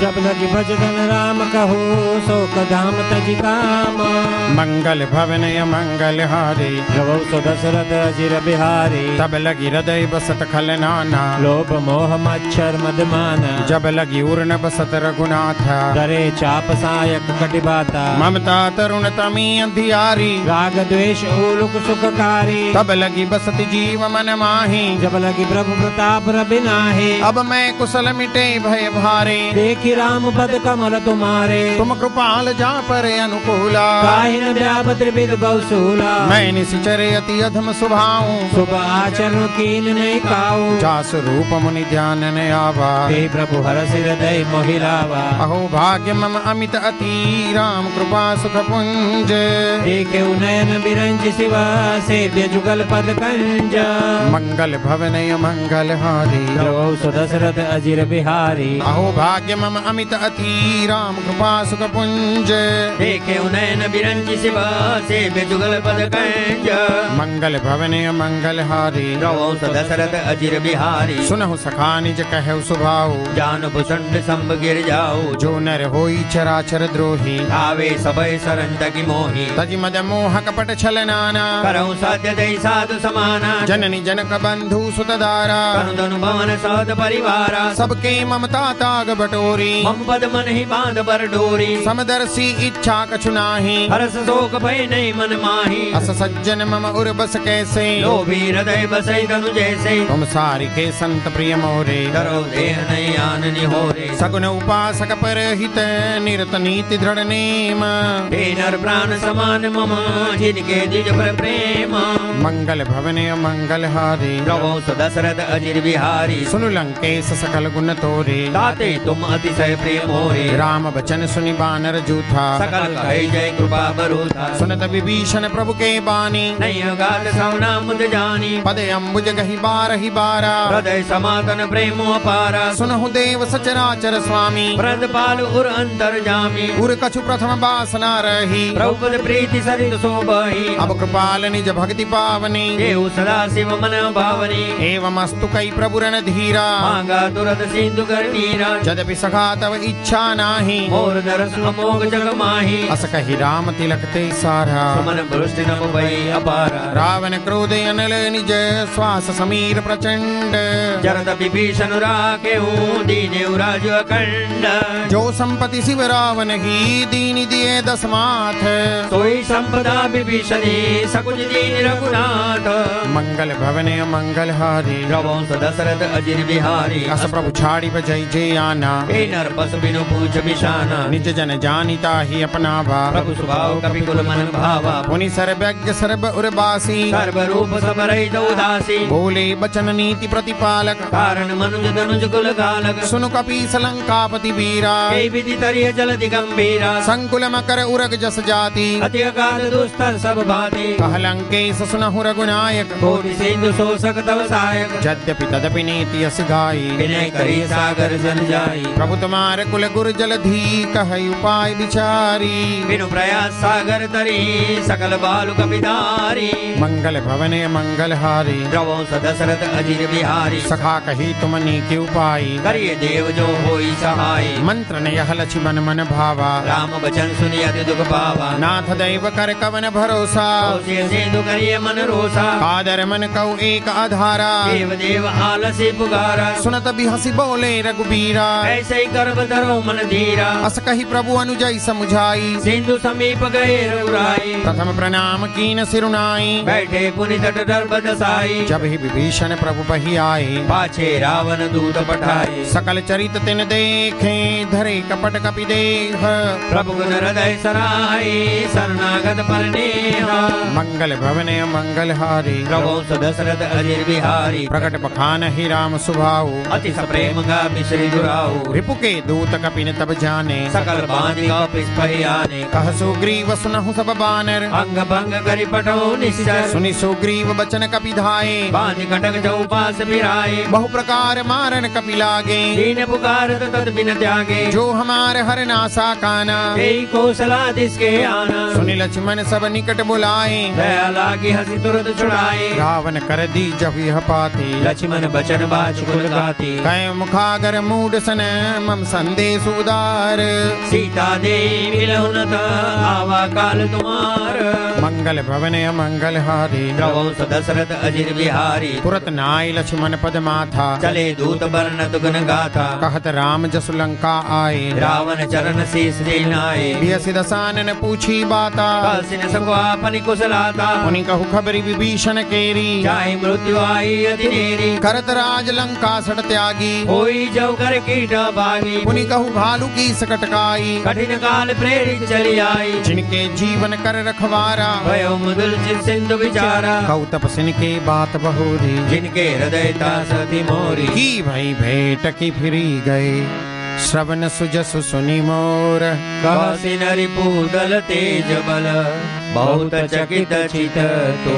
[SPEAKER 4] जब लगी भजन राम कहो शोक धाम तजि काम।
[SPEAKER 2] मंगल भवनय मंगल हारे
[SPEAKER 4] प्रभु सो दशरथ अजिर बिहारी।
[SPEAKER 2] तब लगी हृदय बसत खल नाना
[SPEAKER 4] लोभ मोह मच्छर मदमान।
[SPEAKER 2] जब लगी उर्न बसत रघुनाथ
[SPEAKER 4] करे चाप सायक कटिबाता।
[SPEAKER 2] ममता तरुण तमी अंधियारी
[SPEAKER 4] राग द्वेष उलुक सुखकारी।
[SPEAKER 2] तब लगी बसत जीव मन माही
[SPEAKER 4] जब लगी प्रभु प्रताप रवि नाहि।
[SPEAKER 2] अब मैं कुशल मिटे भय भारे
[SPEAKER 4] देखि राम पद कमल तुम्हारे।
[SPEAKER 2] तुम कृपाल जा पर अनुकूला
[SPEAKER 4] काहि न व्याप त्रिविध बहुसूला।
[SPEAKER 2] मैं निशिचर अति अधम सुभाऊं
[SPEAKER 4] शुभ आचरण कीन नहीं काऊ।
[SPEAKER 2] जास रूप मुनि ध्यान न आवा
[SPEAKER 4] हे प्रभु हरषि हृदय मोहि लावा।
[SPEAKER 2] अहो भाग्य मम अमित अति राम कृपा सुख पुंज।
[SPEAKER 4] देखे नयन बिरंज शिवा सेव्य जुगल पद कंज।
[SPEAKER 2] मंगल भवनय मंगल हारी
[SPEAKER 4] प्रभु सो दशरथ अजिर बिहारी।
[SPEAKER 2] अहो भाग्य मम अमित अति राम कृपा सुख पुंज।
[SPEAKER 3] देखे नयन बिरंज शिव सेव्य जुगल पद कंज।
[SPEAKER 2] मंगल भवनय मंगल हारी
[SPEAKER 3] प्रभु सो दशरथ अजिर बिहारी।
[SPEAKER 2] सुनहु सखा निज कहु सुभाऊ
[SPEAKER 3] जान भुसंड संभ गिर जाओ।
[SPEAKER 2] जो नर होई चराचर द्रोही
[SPEAKER 3] आवे सबय शरण तकी मोही।
[SPEAKER 2] तजि मद मोह कपट छल नाना
[SPEAKER 3] करहु साध्य दई साधु समाना।
[SPEAKER 2] जननी जनक बंधु सुत दारा
[SPEAKER 3] तनु धनु भवन सहद परिवारा।
[SPEAKER 2] सबके ममता ताग बटोरी
[SPEAKER 3] हम पद मन ही बांध बर डोरी।
[SPEAKER 2] समदर्शी इच्छा कछु नाही
[SPEAKER 3] हरस शोक भय नहीं मन माही।
[SPEAKER 2] अस सज्जन मम उर बस कैसे
[SPEAKER 3] लोभी हृदय बसई तनु जैसे।
[SPEAKER 2] तुम सारि के संत प्रिय मोरे
[SPEAKER 3] करो देह नहीं आन निहोरे।
[SPEAKER 2] सगुन उपासक पर हित निरत नीति दृढ़ नेम।
[SPEAKER 3] हे नर प्राण समान मम जिनके द्विज पर प्रेम।
[SPEAKER 2] मंगल भवने मंगल हारे
[SPEAKER 3] प्रभु दशरथ अजिर बिहारी
[SPEAKER 2] सुनु लंकेश सकल गुण तोरे
[SPEAKER 3] दाते तुम अतिशय प्रेम मोरे
[SPEAKER 2] राम बचन सुनि बानर जूथा
[SPEAKER 3] सकल कहे जय कृपा बरूथा
[SPEAKER 2] सुनत विभीषण प्रभु के बानी
[SPEAKER 3] नहीं गात सवना मुद जानी
[SPEAKER 2] पद अम्बुज गहि बारहि बारा
[SPEAKER 3] हृदय समातन प्रेम अपारा
[SPEAKER 2] सुनहु देव सचराचर स्वामी
[SPEAKER 3] व्रत पाल उर अंतर जामी
[SPEAKER 2] उर कछु प्रथम बासना रही
[SPEAKER 3] प्रभुपद प्रीति सरित शोभहि
[SPEAKER 2] अब कृपाल निज भक्ति पावनी
[SPEAKER 3] देव सदा शिव मन भावनी
[SPEAKER 2] एवं अस्तु कई प्रभुरन धीरा
[SPEAKER 3] मांगा तुरत सिंधु कर नीरा
[SPEAKER 2] यद्यपि सखा तव इच्छा नाही
[SPEAKER 3] मोर दरस अमोघ जग माही
[SPEAKER 2] अस कहि राम तिलक ते सारा
[SPEAKER 3] सुमन पुरुष नम भई अपारा
[SPEAKER 2] रावण क्रोध अनल निज श्वास समीर प्रचंड
[SPEAKER 3] जरत विभीषण राखे दीने राज अखंड
[SPEAKER 2] जो संपत्ति शिव रावण ही दीन दिए दसमाथ
[SPEAKER 3] सोई संपदा विभीषणी सकुच दीन रघुनाथ
[SPEAKER 2] मंगल भवने मंगल हारी
[SPEAKER 3] प्रभु दशरथ अजिर बिहारी
[SPEAKER 2] अस प्रभु छाड़ी बजई जे आना
[SPEAKER 3] हे नर पशु बिनु पूछ बिशाना
[SPEAKER 2] निज जन जानिता ही अपना भा
[SPEAKER 3] प्रभु स्वभाव कपि कुल मन भावा
[SPEAKER 2] पुनि सर्वज्ञ सर्व उर्वासी
[SPEAKER 3] सर्व रूप सब रहित उदासी
[SPEAKER 2] बोले बचन नीति प्रतिपालक
[SPEAKER 3] कारण मनुज धनुज कुल कालक
[SPEAKER 2] सुनु कपीस लंकापति वीरा
[SPEAKER 3] हे विधि तरिय जल दिगंबीरा
[SPEAKER 2] संकुल मकर उरग जस जाति
[SPEAKER 3] अति अकाल दुस्तर सब भाति
[SPEAKER 2] कहलंकेश सुनहु रघुनायक
[SPEAKER 3] कोटि सिंधु शोषक तव सहायक
[SPEAKER 2] यद्यपि तदपि नीति यस गाई
[SPEAKER 3] विनय करी सागर जन जाई
[SPEAKER 2] प्रभु तुम्हारे कुल गुर जलधि कह उपाय विचारी
[SPEAKER 3] बिनु प्रयास सागर तरी सकल बालु कपिधारी
[SPEAKER 2] मंगल भवने मंगल हारी
[SPEAKER 3] प्रभु दशरथ अजिर बिहारी
[SPEAKER 2] सखा कही तुमनी के उपाय
[SPEAKER 3] करिए देव जो होई सहाय
[SPEAKER 2] मंत्र ने यह लक्ष्मण मन भावा
[SPEAKER 3] राम बचन सुनि अति दुख पावा
[SPEAKER 2] नाथ दैव कर कवन भरोसा
[SPEAKER 3] सिंधु करिए मन रोसा
[SPEAKER 2] आदर मन कऊ एक आधारा
[SPEAKER 3] देव देव आलसी पुकारा
[SPEAKER 2] सुनत भी हंसी बोले रघुबीरा
[SPEAKER 3] ऐसे ही गर्भ धरो मन धीरा
[SPEAKER 2] अस कही प्रभु अनुजय समुझाई
[SPEAKER 3] सिंधु समीप गए रघुराई
[SPEAKER 2] प्रथम प्रणाम कीन सिरुनाई
[SPEAKER 3] बैठे पुनि तट डर बदसाई
[SPEAKER 2] जब ही विभीषण प्रभु बही आए
[SPEAKER 3] पाछे रावण दूत पठाए
[SPEAKER 2] सकल चरित तिन देखे धरे कपट कपि देह
[SPEAKER 3] प्रभु गुण हृदय सराय शरणागत पर नेहा
[SPEAKER 2] मंगल भवने मंगल हारी
[SPEAKER 3] प्रभु दशरथ अजिर बिहारी
[SPEAKER 2] प्रकट बखान ही राम सुभाऊ
[SPEAKER 3] अति सप्रेम का मिश्री दुराऊ
[SPEAKER 2] रिपु के दूत कपिन तब जाने
[SPEAKER 3] सकल बांधि का पिस्पहि आने
[SPEAKER 2] कह सुग्रीव सुनहु सब बानर
[SPEAKER 3] अंग भंग करि पठो निश्चर
[SPEAKER 2] सुनि सुग्रीव बचन कपि धाये
[SPEAKER 3] बांधि कटक चौपास फिराए
[SPEAKER 2] बहु प्रकार मारन कपि लागे
[SPEAKER 3] दीन पुकारत तद बिन त्यागे
[SPEAKER 2] जो हमार हर नासा काना
[SPEAKER 3] हे कौशला दिसके आना
[SPEAKER 2] सुनि लक्ष्मण सब निकट बुलाए
[SPEAKER 3] दया लागी हंसी तुरंत छुड़ाए
[SPEAKER 2] रावण कर दी जब यह पाती
[SPEAKER 3] लक्ष्मण बचन बाच कुल गाती
[SPEAKER 2] कै मुखागर मूड सन मम संदेश उदार
[SPEAKER 3] सीता देवी मिलहुनत आवा काल तुम्हार
[SPEAKER 2] मंगल भवने मंगल हारी
[SPEAKER 3] प्रभु दशरथ अजिर बिहारी
[SPEAKER 2] तुरत नाय लक्ष्मण पद माथा
[SPEAKER 3] चले दूत बरनत गुण गाथा
[SPEAKER 2] कहत राम जसु लंका आए
[SPEAKER 3] रावण चरण शीस नाये
[SPEAKER 2] बियसि दसानन पूछी बाता
[SPEAKER 3] कलसिन सगुआ पनि कुशलाता
[SPEAKER 2] उनि कहु खबरी विभीषण केरी
[SPEAKER 3] चाहे मृत्यु आई अति नेरी
[SPEAKER 2] करत राज लंका सट त्यागी
[SPEAKER 3] होई जव कर कीट भागी
[SPEAKER 2] उनि कहु भालू की सकटकाई
[SPEAKER 3] कठिन काल प्रेरित चली आई
[SPEAKER 2] जिनके जीवन कर रखवारा
[SPEAKER 3] भयो मुदुल चित सिंधु विचारा
[SPEAKER 2] कहु तपसिन के बात बहोरी
[SPEAKER 3] जिनके हृदय तासति मोरी
[SPEAKER 2] की भई भेंट की फिरी गए श्रवण सुजसु सुनि मोर
[SPEAKER 3] कासी नरि पूदल तेज बल बहुत चकित चित तो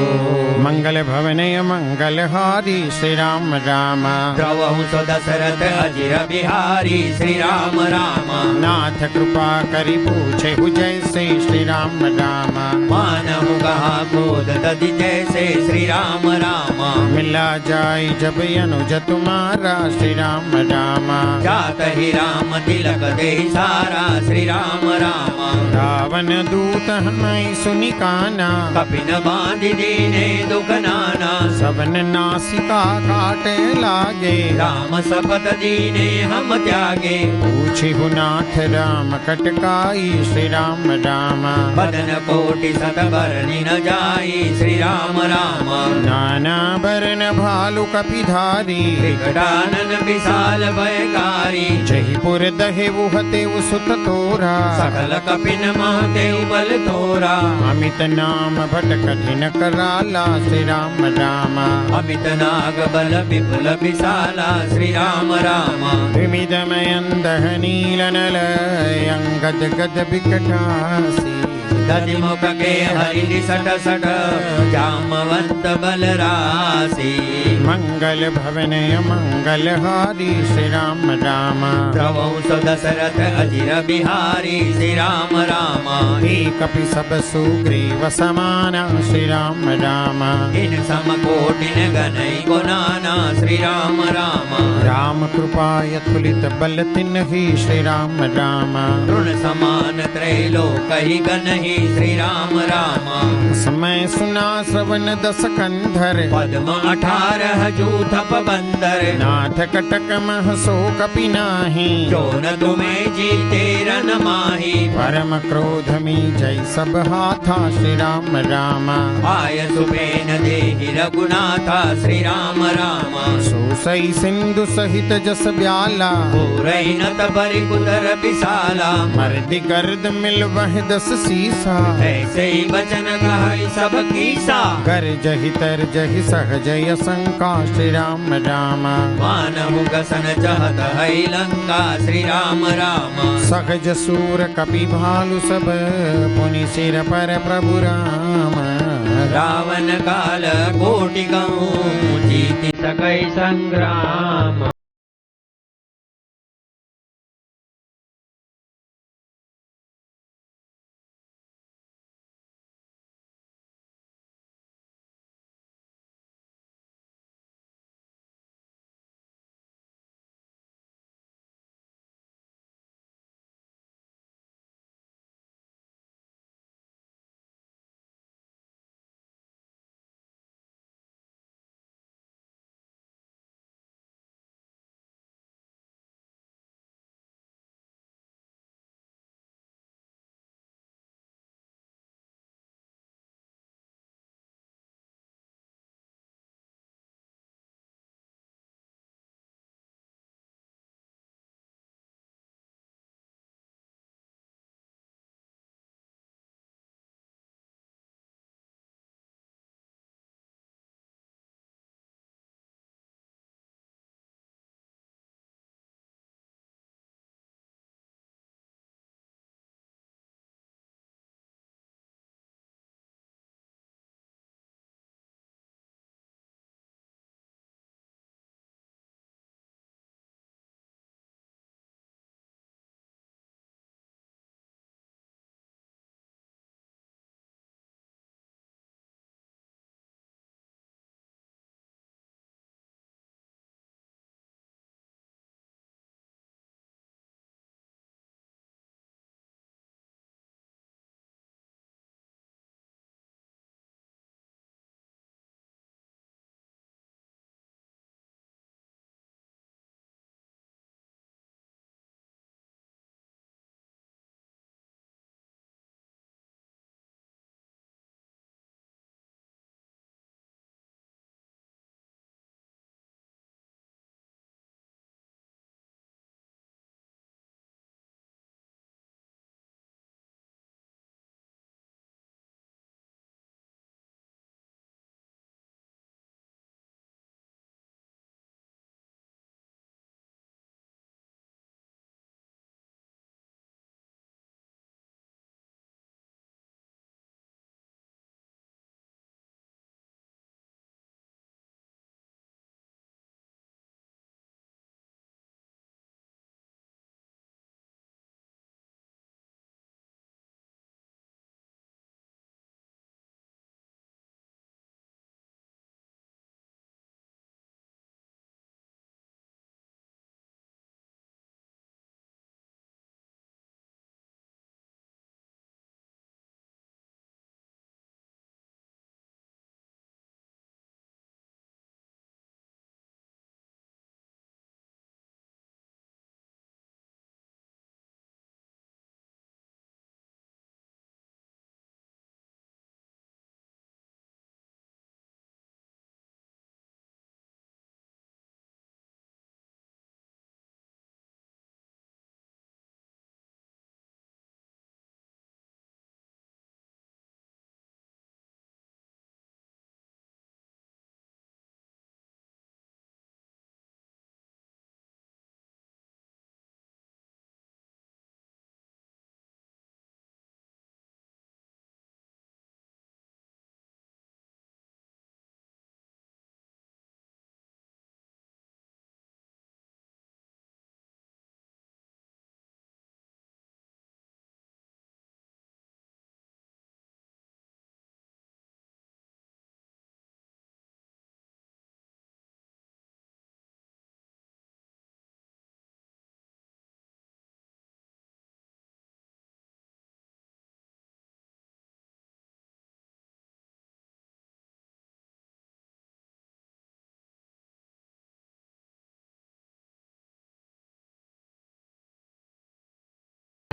[SPEAKER 2] मंगल भवने मंगल हारी श्री राम राम
[SPEAKER 3] द्रवहु सो दशरथ अजिर बिहारी श्री राम राम
[SPEAKER 2] नाथ कृपा करि पूछे जैसे श्री राम राम
[SPEAKER 3] मानहु कहा क्रोध तदि जैसे श्री राम राम
[SPEAKER 2] मिला जाय जब अनुज तुम्हारा श्री राम राम
[SPEAKER 3] जात ही राम तिलक दे सारा श्री राम राम
[SPEAKER 2] रावण दूत हमें सुनि काना
[SPEAKER 3] कपिन बांधि दीने दुख नाना
[SPEAKER 2] सबन नासिका काटे लागे।
[SPEAKER 3] राम शपथ दीने हम त्यागे।
[SPEAKER 2] पूछिहु नाथ राम कटकाई, श्री राम राम।
[SPEAKER 3] बदन कोटि सत बरनि न जाई, श्री राम राम।
[SPEAKER 2] नाना बरन भालु कपिधारी,
[SPEAKER 3] विकटानन विशाल भयकारी।
[SPEAKER 2] जहीपुर दहेवु हतेउ सुत तोरा,
[SPEAKER 3] सकल कपिन महतेउ बल तोरा।
[SPEAKER 2] अमित नाम भट कठिन कराला, श्री राम राम।
[SPEAKER 3] अमित नाग बल विपुल विशाला, श्री राम राम।
[SPEAKER 2] विमिदमयन्दह नीलनल, अंगद गद विकटासी।
[SPEAKER 3] दधिमुख के हरि सट सट, जामवंत बल राशि।
[SPEAKER 2] मंगल भवन मंगल हारी, श्री राम राम।
[SPEAKER 3] प्रवंश दशरथ अजिर बिहारी, श्री राम राम।
[SPEAKER 2] एक सब सुग्रीव समाना, श्री राम राम।
[SPEAKER 3] इन समकोटिन गणै गुणाना, श्री राम राम।
[SPEAKER 2] राम कृपाय तुलित बल तिन्हि, श्री राम राम।
[SPEAKER 3] तृण समान त्रैलोक ही गणहि, श्री राम राम।
[SPEAKER 2] समय सुना श्रवण दस कंधर,
[SPEAKER 3] पद्म 18 जूथप बंदर।
[SPEAKER 2] नाथ कटक मह सो कपि नाही,
[SPEAKER 3] जो न तुम्हें जीते रन माही।
[SPEAKER 2] परम क्रोध मी जय सब हाथा, श्री राम राम।
[SPEAKER 3] आय सुपेन देहि रघुनाथा, श्री राम राम।
[SPEAKER 2] सोसई सिंधु सहित जस ब्याला,
[SPEAKER 3] पूरई नत बरि कुदर विशाला।
[SPEAKER 2] मर्दि गर्द मिल वह दस सीसा,
[SPEAKER 3] ऐसे ही बचन कहि सब कीसा।
[SPEAKER 2] कर जहि तर जहि सहजय शंका, श्री राम राम।
[SPEAKER 3] मानव गसन चहत है लंका, श्री राम राम।
[SPEAKER 2] सहज सूर कपि भालु सब, पुनि सिर पर प्रभु राम।
[SPEAKER 3] रावण काल कोटि कहूँ, जीति सकै संग्राम।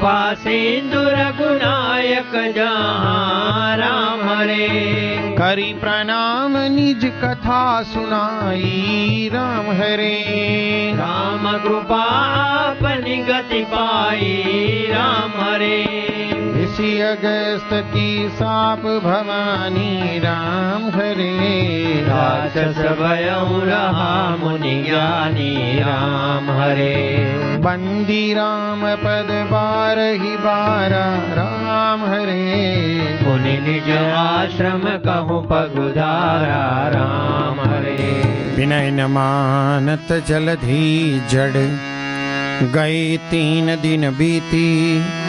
[SPEAKER 3] पासिंदु रघुनायक जहाँ राम हरे।
[SPEAKER 2] करी प्रणाम निज कथा सुनाई राम हरे।
[SPEAKER 3] राम कृपा अपनी गति पाई राम हरे।
[SPEAKER 2] ऋषि अगस्त की साप भवानी राम हरे।
[SPEAKER 3] राक्षस भयउ रहा मुनि ज्ञानी राम हरे।
[SPEAKER 2] बंदी राम पद बारहि बारा राम हरे।
[SPEAKER 3] मुनि निज आश्रम कहु पगुधारा राम हरे।
[SPEAKER 2] विनय न मानत जलधि जड़ गए 3 दिन बीती।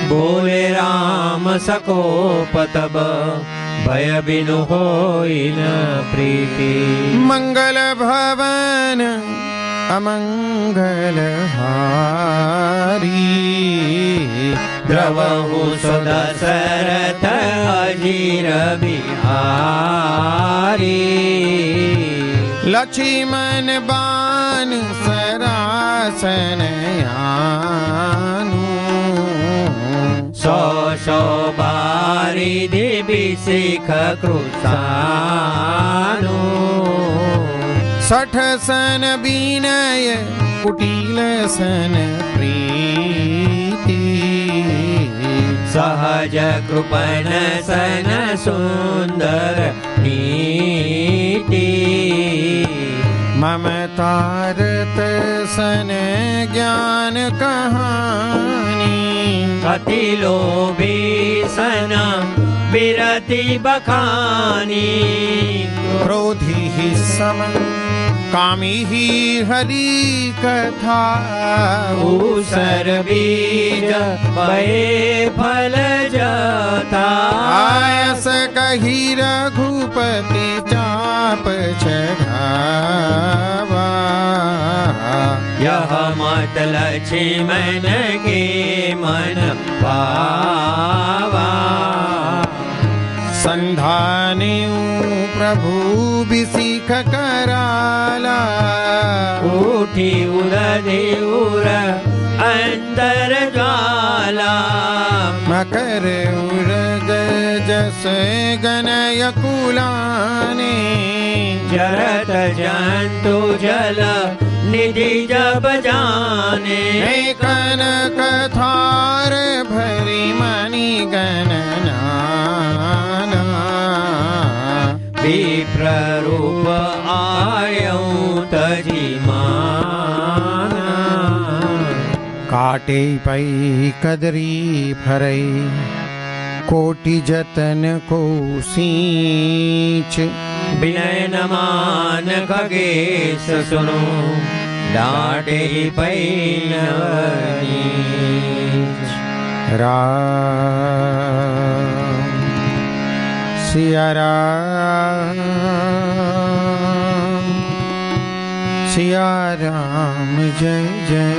[SPEAKER 3] बोले राम सकोप तब भय बिनु होई न प्रीति।
[SPEAKER 2] मंगल भवन अमंगल हारी।
[SPEAKER 3] द्रवहु सुदशरथ अजीर बिहारी।
[SPEAKER 2] लक्ष्मण बान सरासन आनु।
[SPEAKER 3] 100 बारी देवी सिख कृतानु।
[SPEAKER 2] 60 सन विनय कुटिल सन प्रीति।
[SPEAKER 3] सहज कृपण सन सुंदर नीति।
[SPEAKER 2] ममतारत सन ज्ञान कहानी।
[SPEAKER 3] अति लोभी सन विरति बखानी।
[SPEAKER 2] क्रोधी ही सम कामी ही हरि कथा।
[SPEAKER 3] ऊसर बीज भये फल जता।
[SPEAKER 2] आयस कही रघुपति चाप चढ़ावा।
[SPEAKER 3] यह मत लक्ष्मण के मन पावा।
[SPEAKER 2] संधाने प्रभु बिसिख कराला।
[SPEAKER 3] उठी उदधि उर अंतर ज्वाला।
[SPEAKER 2] मकर उरग जस गनय कुलाने।
[SPEAKER 3] जरत जंतु जल निधि जब जाने।
[SPEAKER 2] कनक थार भरी मणि गणना।
[SPEAKER 3] विप्र रूप आयऊ तजी माना।
[SPEAKER 2] काटे पै कदरी फरई कोटि जतन को सींच।
[SPEAKER 3] विनय न मान खगेश सुनो डांटे पै नवनीच।
[SPEAKER 2] राम सिया राम सिया राम जय जय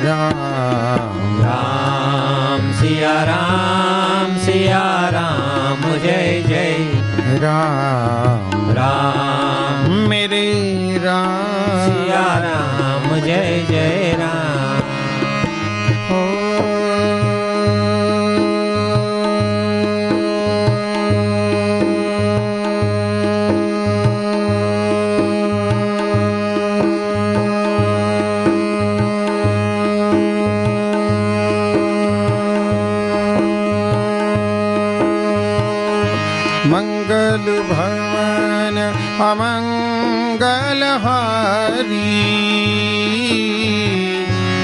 [SPEAKER 2] राम।
[SPEAKER 3] राम सिया राम जय जय
[SPEAKER 2] राम।
[SPEAKER 3] राम
[SPEAKER 2] मेरे राम
[SPEAKER 3] सिया राम जय जय राम।
[SPEAKER 2] ओ मंगल भवन अमंगल हारी।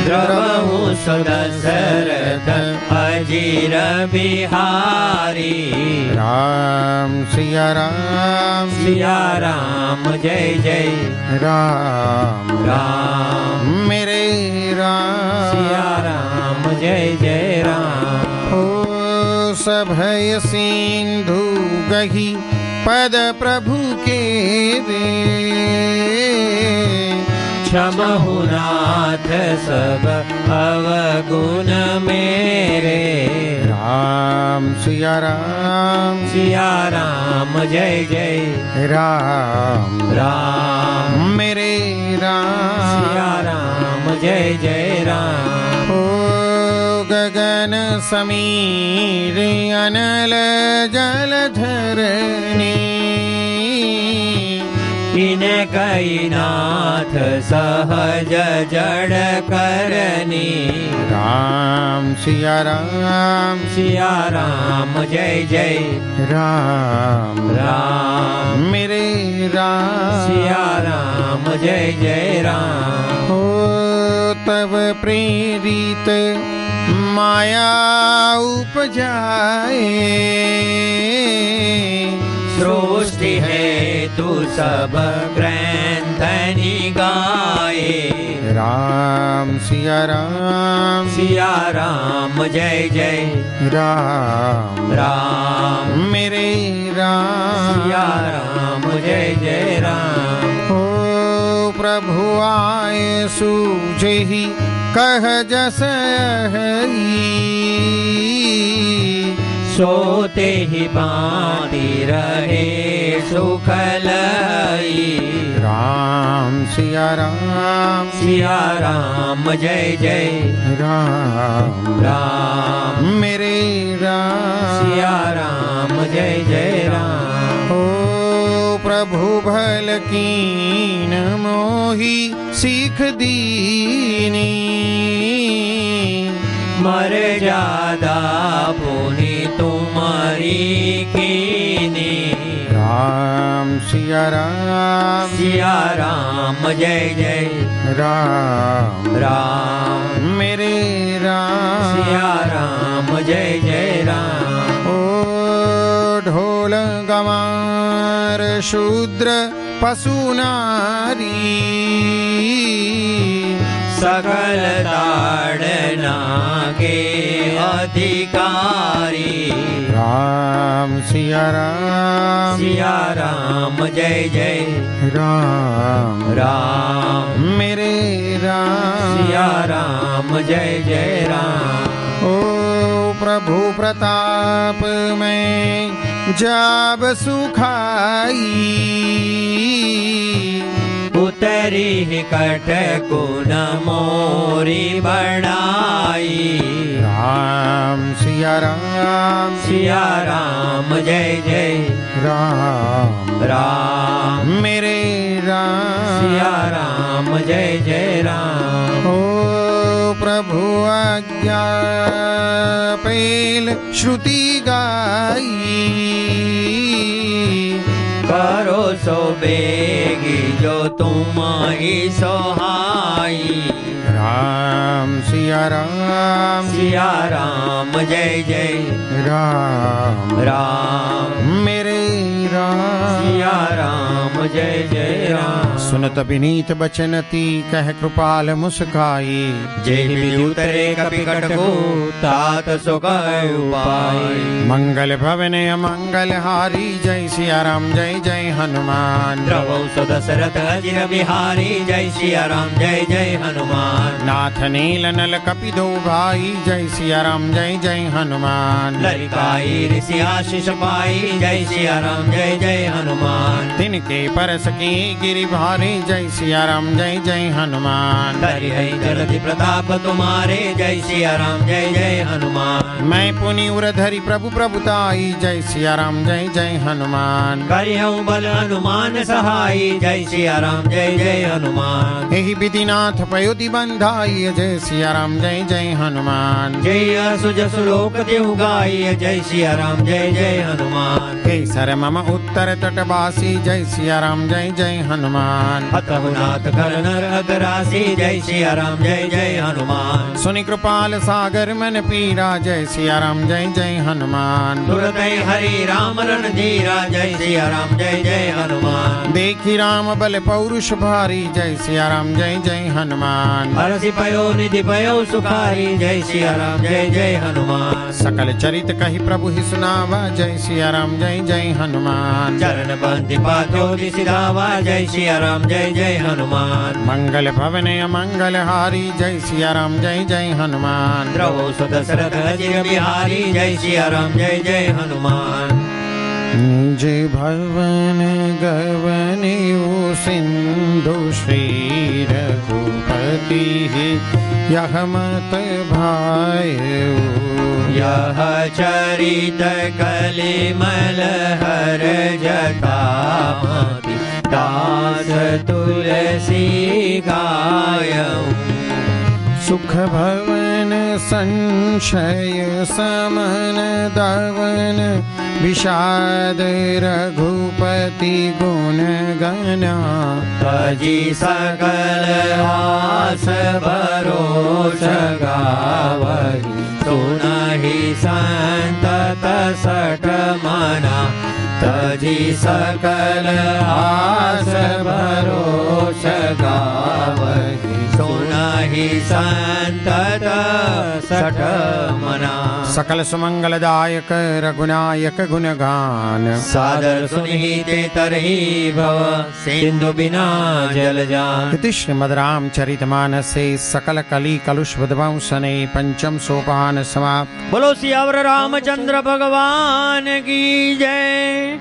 [SPEAKER 3] द्रवहु सुदशरथ अजीर बिहारी।
[SPEAKER 2] राम सिया राम
[SPEAKER 3] जय जय
[SPEAKER 2] राम।
[SPEAKER 3] राम
[SPEAKER 2] मेरे राम
[SPEAKER 3] सिया राम जय जय राम।
[SPEAKER 2] ओ सभय सिंधु गही पद प्रभु के रे।
[SPEAKER 3] क्षमहु नाथ सब अवगुण मेरे।
[SPEAKER 2] राम सिया राम
[SPEAKER 3] जय जय
[SPEAKER 2] राम।
[SPEAKER 3] राम
[SPEAKER 2] मेरे राम
[SPEAKER 3] सिया राम जय जय राम।
[SPEAKER 2] ओ गगन समीर अनल जलधरनी
[SPEAKER 3] इनकई नाथ सहज जड़ करनी
[SPEAKER 2] राम सिया राम
[SPEAKER 3] सिया राम जय जय
[SPEAKER 2] राम
[SPEAKER 3] राम
[SPEAKER 2] मेरे राम
[SPEAKER 3] सिया राम जय जय राम
[SPEAKER 2] हो तब प्रेरित माया उपजाए
[SPEAKER 3] सृष्टि है तू सब ग्रंथ निगाए
[SPEAKER 2] राम सिया राम
[SPEAKER 3] जय जय
[SPEAKER 2] राम
[SPEAKER 3] राम
[SPEAKER 2] मेरे राम
[SPEAKER 3] सिया राम जय जय राम
[SPEAKER 2] हो प्रभु आए सूझहि कह जस हई
[SPEAKER 3] सोते ही बाती रहे सुखलई
[SPEAKER 2] राम सिया राम
[SPEAKER 3] जय जय
[SPEAKER 2] राम
[SPEAKER 3] राम
[SPEAKER 2] मेरे राम
[SPEAKER 3] सिया राम जय जय राम
[SPEAKER 2] हो प्रभु भल कीन मोहि सीख दीनी
[SPEAKER 3] मर जादा पुनि तुम्हारी कीनी
[SPEAKER 2] राम सिया
[SPEAKER 3] राम जय जय
[SPEAKER 2] राम
[SPEAKER 3] राम
[SPEAKER 2] मेरे राम
[SPEAKER 3] सिया राम जय जय राम
[SPEAKER 2] ओ ढोल गमार शूद्र पशु नारी
[SPEAKER 3] सकल ताड़ना के अधिकारी
[SPEAKER 2] राम सिया
[SPEAKER 3] राम जय जय
[SPEAKER 2] राम
[SPEAKER 3] राम
[SPEAKER 2] मेरे राम
[SPEAKER 3] सिया राम जय जय राम
[SPEAKER 2] ओ प्रभु प्रताप में जब सुखाई
[SPEAKER 3] उतरी कट गुण मोरी बढ़ाई
[SPEAKER 2] राम सिया
[SPEAKER 3] राम जय जय
[SPEAKER 2] राम
[SPEAKER 3] राम
[SPEAKER 2] मेरे राम
[SPEAKER 3] सिया राम जय जय राम
[SPEAKER 2] ओ प्रभु आज्ञा पेल श्रुति गाई
[SPEAKER 3] करो सो बेगी जो तुम्हारी सोहाई
[SPEAKER 2] राम सिया
[SPEAKER 3] राम जय जय
[SPEAKER 2] राम
[SPEAKER 3] राम
[SPEAKER 2] मेरे राम
[SPEAKER 3] सिया राम जय जय राम
[SPEAKER 2] सुनत विनीत बचनती कह कृपाल मुस्काई
[SPEAKER 3] जय बिजु तरे कपि कटको तात सो कह उपाय
[SPEAKER 2] मंगल भवन अमंगल हारी जय सिया राम जय जय हनुमान
[SPEAKER 3] द्रवौ सो दशरथ अजिर बिहारी जय सिया राम जय जय हनुमान
[SPEAKER 2] नाथ नील नल कपि दो भाई जय सिया राम जय जय हनुमान
[SPEAKER 3] ललिकाई ऋषि आशीष पाई जय सिया राम जय जय हनुमान
[SPEAKER 2] तिनके परस की गिरि भारी जय सिया राम जय जय हनुमान
[SPEAKER 3] धरि है जलधि प्रताप तुम्हारे जय सिया राम जय जय हनुमान
[SPEAKER 2] मैं पुनि उर धरि प्रभु प्रभुताई जय सिया राम जय जय हनुमान
[SPEAKER 3] करियौ बल हनुमान सहाई जय सिया राम जय जय हनुमान
[SPEAKER 2] एहि विधिनाथ पयोधि बंधाई जय सिया राम जय जय हनुमान
[SPEAKER 3] जय सुजस लोक देहु गाई जय सिया राम जय जय हनुमान
[SPEAKER 2] केसर मम उत्तर तटवासी जय सिया राम जय जय हनुमान
[SPEAKER 3] हतहु नाथ कर नर अगरासी जय सिया राम जय जय हनुमान
[SPEAKER 2] सुनि कृपाल सागर मन पीरा जय सिया राम जय जय हनुमान
[SPEAKER 3] दुर्दय हरि राम रणधीरा जय सिया राम जय जय हनुमान
[SPEAKER 2] देखी राम बल पौरुष भारी जय सिया राम जय जय हनुमान
[SPEAKER 3] हरसि पयो निधि पयो सुखारी जय सिया राम जय जय हनुमान
[SPEAKER 2] सकल चरित कहि प्रभु ही सुनावा जय सिया राम जय जय हनुमान
[SPEAKER 3] चरण बंदि पाथो दिसिधावा जय सिया राम जय जय हनुमान
[SPEAKER 2] मंगल भवन अमंगल हारी जय सिया राम जय जय हनुमान
[SPEAKER 3] द्रवौ सो दशरथ अजिर बिहारी जय सिया राम जय जय हनुमान
[SPEAKER 2] निज भवन गवनियो सिंधु श्री रघुपति यह मत भायो।
[SPEAKER 3] यह चरित कलिमल हर जटामति दास तुलसी गायऊ।
[SPEAKER 2] सुख भवन संशय समन दवन विषाद रघुपति गुण गना।
[SPEAKER 3] तजी सकल आस भरोस गावही सुनहि संतत सठ मना। तजी सकल आस भरोस गावही सुनहि संतत सठ मना।
[SPEAKER 2] सकल सुमंगलदायक रघुनायक गुणगान।
[SPEAKER 3] सादर सुनिहि ते तरहि भव सिंधु बिना जल जान।
[SPEAKER 2] इति श्रीमद् रामचरितमानसे सकल कली कलुष विध्वंसने पंचम सोपान समाप्त।
[SPEAKER 3] बोलो सियावर रामचंद्र भगवान की जय।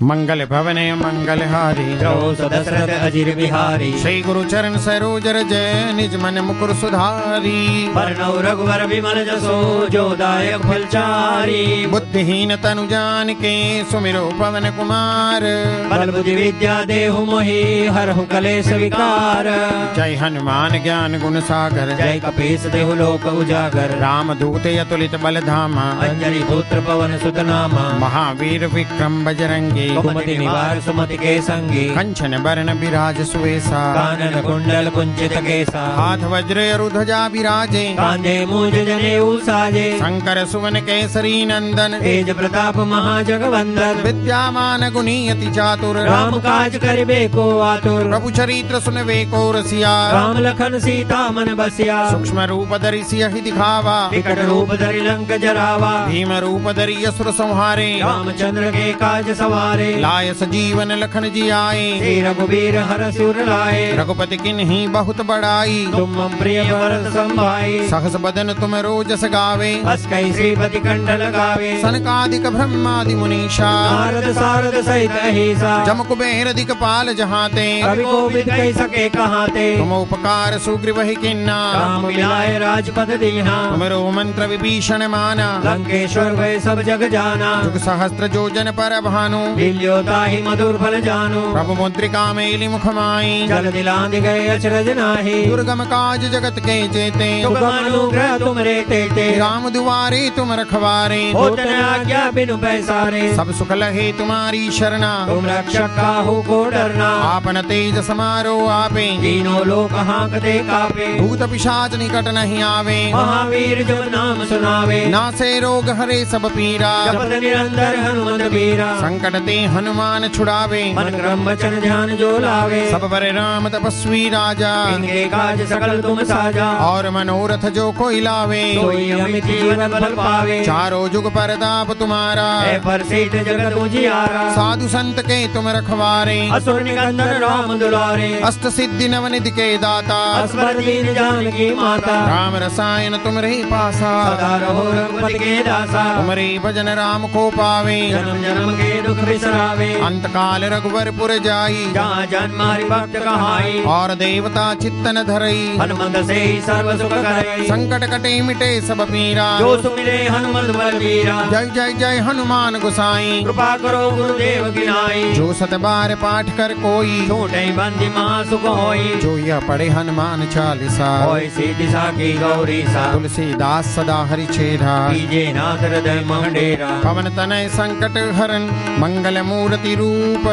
[SPEAKER 2] मंगल भवने मंगल हारी।
[SPEAKER 3] रहो सदशरथ अजिर बिहारी।
[SPEAKER 2] श्री गुरु चरण सरोज रज निज मन मुकुर सुधारी।
[SPEAKER 3] बरनौ रघुवर विमल जसो जो दायक फलचारी।
[SPEAKER 2] बुद्धिहीन तनु जान के सुमिरो पवन कुमार।
[SPEAKER 3] बल बुद्धि विद्या देहु मोहि हरहु कलेश विकार।
[SPEAKER 2] जय हनुमान ज्ञान गुण सागर।
[SPEAKER 3] जय कपीस देहु लोक उजागर।
[SPEAKER 2] राम दूत अतुलित बल धामा।
[SPEAKER 3] अंजनी पुत्र पवन सुत नामा।
[SPEAKER 2] महावीर विक्रम बजरंगी।
[SPEAKER 3] कुमति निवार सुमति के संगी।
[SPEAKER 2] कंचन बरन विराज सुवेसा।
[SPEAKER 3] कानन कुंडल कुंचित केसा।
[SPEAKER 2] हाथ वज्र अरु ध्वजा विराजे।
[SPEAKER 3] कांधे मूंज जनेऊ साजे।
[SPEAKER 2] शंकर सुवन केसरी नंदन।
[SPEAKER 3] तेज प्रताप महाजगवंदन।
[SPEAKER 2] विद्यामान गुणी अति चातुर।
[SPEAKER 3] राम काज करिबे को आतुर।
[SPEAKER 2] प्रभु चरित्र सुनवे को रसिया।
[SPEAKER 3] राम लखन सीता मन बसिया।
[SPEAKER 2] सूक्ष्म रूप धरि सियहि दिखावा।
[SPEAKER 3] विकट रूप धरि लंक जरावा।
[SPEAKER 2] भीम रूप धरि असुर संहारे।
[SPEAKER 3] रामचंद्र के काज सवारे।
[SPEAKER 2] लाय सजीवन लखन जी आए।
[SPEAKER 3] श्री रघुबीर हर सिर लाए।
[SPEAKER 2] रघुपति किन्ही बहुत बड़ाई।
[SPEAKER 3] तुम मम प्रिय भरत संभाई।
[SPEAKER 2] सहस बदन तुम रोजस गावे।
[SPEAKER 3] बस कई श्रीपति कंठ लगावे।
[SPEAKER 2] सनकादिक ब्रह्मादि मुनीषा।
[SPEAKER 3] नारद सारद सहित अहिसा।
[SPEAKER 2] जम कुबेर दिक्पाल जहाते।
[SPEAKER 3] कवि कोविद कहि सके कहाते।
[SPEAKER 2] तुम उपकार सुग्रीव ही किन्ना।
[SPEAKER 3] राम मिलाए राजपद दीना।
[SPEAKER 2] तुमरो मंत्र विभीषण माना।
[SPEAKER 3] लंकेश्वर भय सब जग जाना।
[SPEAKER 2] जुग सहस्त्र जोजन पर भानु।
[SPEAKER 3] लील्योता ही मधुर फल जानो।
[SPEAKER 2] प्रभु मुद्रिका मेलि मुख माई।
[SPEAKER 3] जल दिलांद गए अचरज नाही।
[SPEAKER 2] दुर्गम काज जगत के जेते।
[SPEAKER 3] सुगम अनुग्रह तुमरे तेते।
[SPEAKER 2] राम दुआरे तुम रखवारे।
[SPEAKER 3] होत न आज्ञा बिनु पैसारे।
[SPEAKER 2] सब सुख लहे तुम्हारी शरणा।
[SPEAKER 3] तुम रक्षक काहू को डरना।
[SPEAKER 2] आपन तेज समारो आपे।
[SPEAKER 3] तीनों लोक हांकते कापे।
[SPEAKER 2] भूत पिशाच निकट नहीं आवे।
[SPEAKER 3] महावीर जब नाम सुनावे।
[SPEAKER 2] नासे रोग हरे सब पीरा।
[SPEAKER 3] जपत निरंतर हनुमत बीरा।
[SPEAKER 2] संकट ते हनुमान छुड़ावे।
[SPEAKER 3] मन क्रम वचन ध्यान जो लावे।
[SPEAKER 2] सब पर राम तपस्वी राजा।
[SPEAKER 3] इनके काज सकल तुम साजा।
[SPEAKER 2] और मनोरथ जो कोई लावे।
[SPEAKER 3] सोई अमित जीवन फल पावे।
[SPEAKER 2] चारों जुग परताप तुम्हारा।
[SPEAKER 3] है प्रसिद्ध जगत उजियारा।
[SPEAKER 2] साधु संत के तुम रखवारे।
[SPEAKER 3] असुर निकंदन राम दुलारे।
[SPEAKER 2] अष्ट सिद्धि नवनिधि के दाता।
[SPEAKER 3] अस्वर दीन जानकी माता।
[SPEAKER 2] राम रसायन तुमरे पासा।
[SPEAKER 3] सदा रहो रघुपति के दासा।
[SPEAKER 2] तुमरे भजन राम को पावे।
[SPEAKER 3] जन्म जन्म के दुख बिसरावे।
[SPEAKER 2] अंत काल रघुवरपुर जाई।
[SPEAKER 3] जहाँ जन्मारि भक्त कहाई।
[SPEAKER 2] और देवता चित्तन धरई।
[SPEAKER 3] हनुमंत से सर्व सुख करई।
[SPEAKER 2] संकट कटे मिटे सब पीरा।
[SPEAKER 3] जो सुमिरे हनुमंत बलबीरा।
[SPEAKER 2] जय जय जय हनुमान गोसाई।
[SPEAKER 3] कृपा करो गुरुदेव की नाई।
[SPEAKER 2] जो सत बार पाठ कर कोई।
[SPEAKER 3] छोटे बंदी महा सुख होई।
[SPEAKER 2] जो यह पढ़े हनुमान चालीसा।
[SPEAKER 3] होय सिद्धि साखी गौरी सा।
[SPEAKER 2] तुलसीदास सदा हरि चेरा।
[SPEAKER 3] कीजे नाथ हृदय मंडेरा।
[SPEAKER 2] पवन तनय संकट हरन मंगल मूर्ति रूप।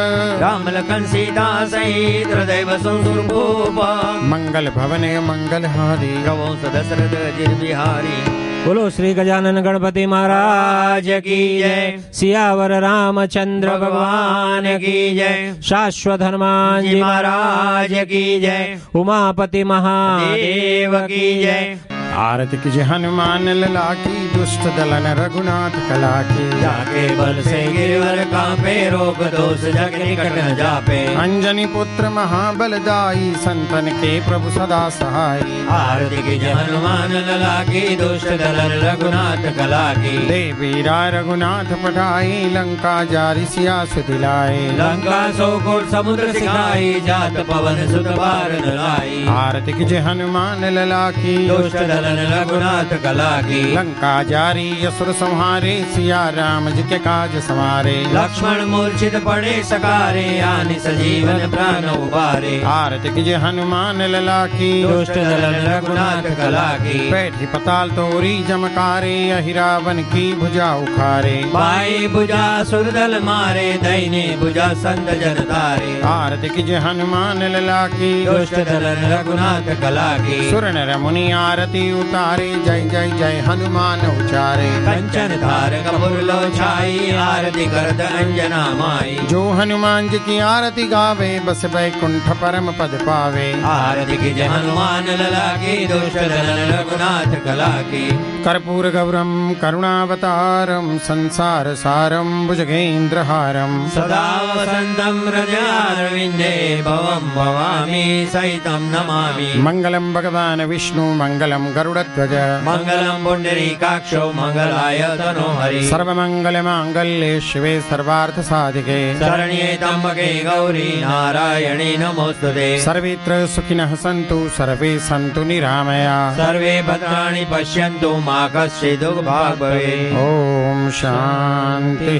[SPEAKER 3] राम लखन सीता सहित हृदय बसु सुरभूप।
[SPEAKER 2] मंगल भवने मंगल हारी।
[SPEAKER 3] रवो सदशरथ अजिर बिहारी।
[SPEAKER 4] बोलो श्री गजानन गणपति महाराज की जय। सियावर रामचंद्र भगवान की जय। शाश्वत हनुमान जी महाराज की जय। उमापति महादेव की जय।
[SPEAKER 2] आरती कीजिए हनुमान लला की, दुष्ट दलन रघुनाथ कला की।
[SPEAKER 3] जाके बल से गिरवर कांपे, रोग दोष जग निकट न जापे।
[SPEAKER 2] अंजनी पुत्र महाबलदाई, संतन के प्रभु सदा सहाई।
[SPEAKER 3] आरती कीजिए हनुमान लला की, दुष्ट दलन रघुनाथ कला की।
[SPEAKER 2] देवीरा रघुनाथ पठाई, लंका जारि सिया सुदिलाए।
[SPEAKER 3] लंका सौ कोट समुद्र सिखाई, जात पवन सुत बार न लाई।
[SPEAKER 2] आरती कीजिए हनुमान लला की,
[SPEAKER 3] दुष्ट दलन रघुनाथ कला की।
[SPEAKER 2] लंका जारी असुर संहारे, सिया राम जी के काज संवारे।
[SPEAKER 3] लक्ष्मण मूर्छित पड़े सकारे, आनि सजीवन प्राण उबारे।
[SPEAKER 2] आरती कीजिए हनुमान लला की,
[SPEAKER 3] दुष्ट दलन रघुनाथ कला की।
[SPEAKER 2] बैठी पताल तोरी जमकारे, अहिरावन की भुजा उखारे।
[SPEAKER 3] बाई भुजा सुरदल मारे, दाहिने भुजा संत जन तारे।
[SPEAKER 2] आरती कीजिए हनुमान लला की,
[SPEAKER 3] दुष्ट दलन रघुनाथ कला की।
[SPEAKER 2] सुर नर मुनि आरती उतारे, जय जय जय हनुमान उचारे।
[SPEAKER 3] कंचन धार कपूर लो छाई, आरती करत अंजना माई।
[SPEAKER 2] जो हनुमान जी की आरती गावे, बस बैकुंठ परम पद पावे।
[SPEAKER 3] आरती कीजिए हनुमान लला की, दुष्ट दलन रघुनाथ कला की।
[SPEAKER 2] कर्पूर गौरम करुणावतारम, संसार सारम भुजगेन्द्रहारम।
[SPEAKER 3] सदा वसंतं हृदयारविन्दे, भवं भवामि सहितं नमामि।
[SPEAKER 2] मंगलम भगवान विष्णु, मंगलम गरुड़ध्वज,
[SPEAKER 3] मंगलम पुंडरीकाक्षो, मंगलाय तनोहरि।
[SPEAKER 2] सर्वमंगल मांगल्ये शिवे सर्वार्थ साधिके,
[SPEAKER 3] शरण्ये त्र्यंबके गौरी, नारायणी नमोस्तुते।
[SPEAKER 2] सर्वत्र सुखिनः सन्तु सर्वे सन्तु निरामया।
[SPEAKER 3] सर्वे भद्राणि पश्यन्तु, मा कश्चित् दुःखभाग् भवेत्।
[SPEAKER 2] ओम शांति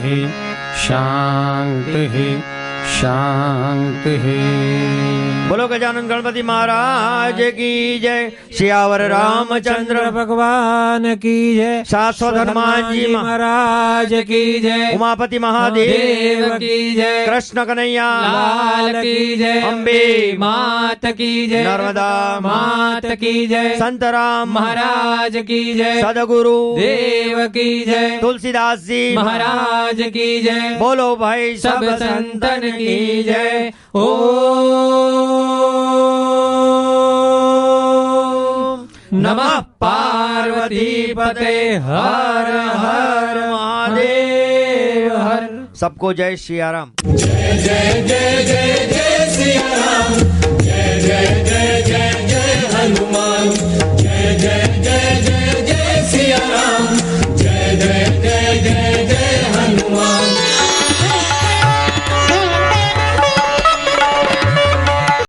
[SPEAKER 2] शांति शांति।
[SPEAKER 3] बोलो गजानन गणपति महाराज की जय। सियावर रामचंद्र
[SPEAKER 4] भगवान की जय।
[SPEAKER 3] शाश्वत हनुमान जी
[SPEAKER 4] महाराज की जय।
[SPEAKER 3] उमापति महादेव
[SPEAKER 4] की जय।
[SPEAKER 3] कृष्ण कन्हैया
[SPEAKER 4] लाल की जय।
[SPEAKER 3] अम्बे
[SPEAKER 4] मात की जय।
[SPEAKER 3] नर्मदा
[SPEAKER 4] मात की जय।
[SPEAKER 3] संत राम
[SPEAKER 4] महाराज की जय।
[SPEAKER 3] सदगुरु
[SPEAKER 4] देव की जय।
[SPEAKER 3] तुलसीदास जी
[SPEAKER 4] महाराज की जय।
[SPEAKER 3] बोलो भाई
[SPEAKER 4] सब संतन की जय। ओ नमः पार्वती पते, हर हर महादेव हर।
[SPEAKER 3] सबको जय सियाराम।
[SPEAKER 1] जय जय जय जय जय सिया राम, जय जय जय जय जय हनुमान।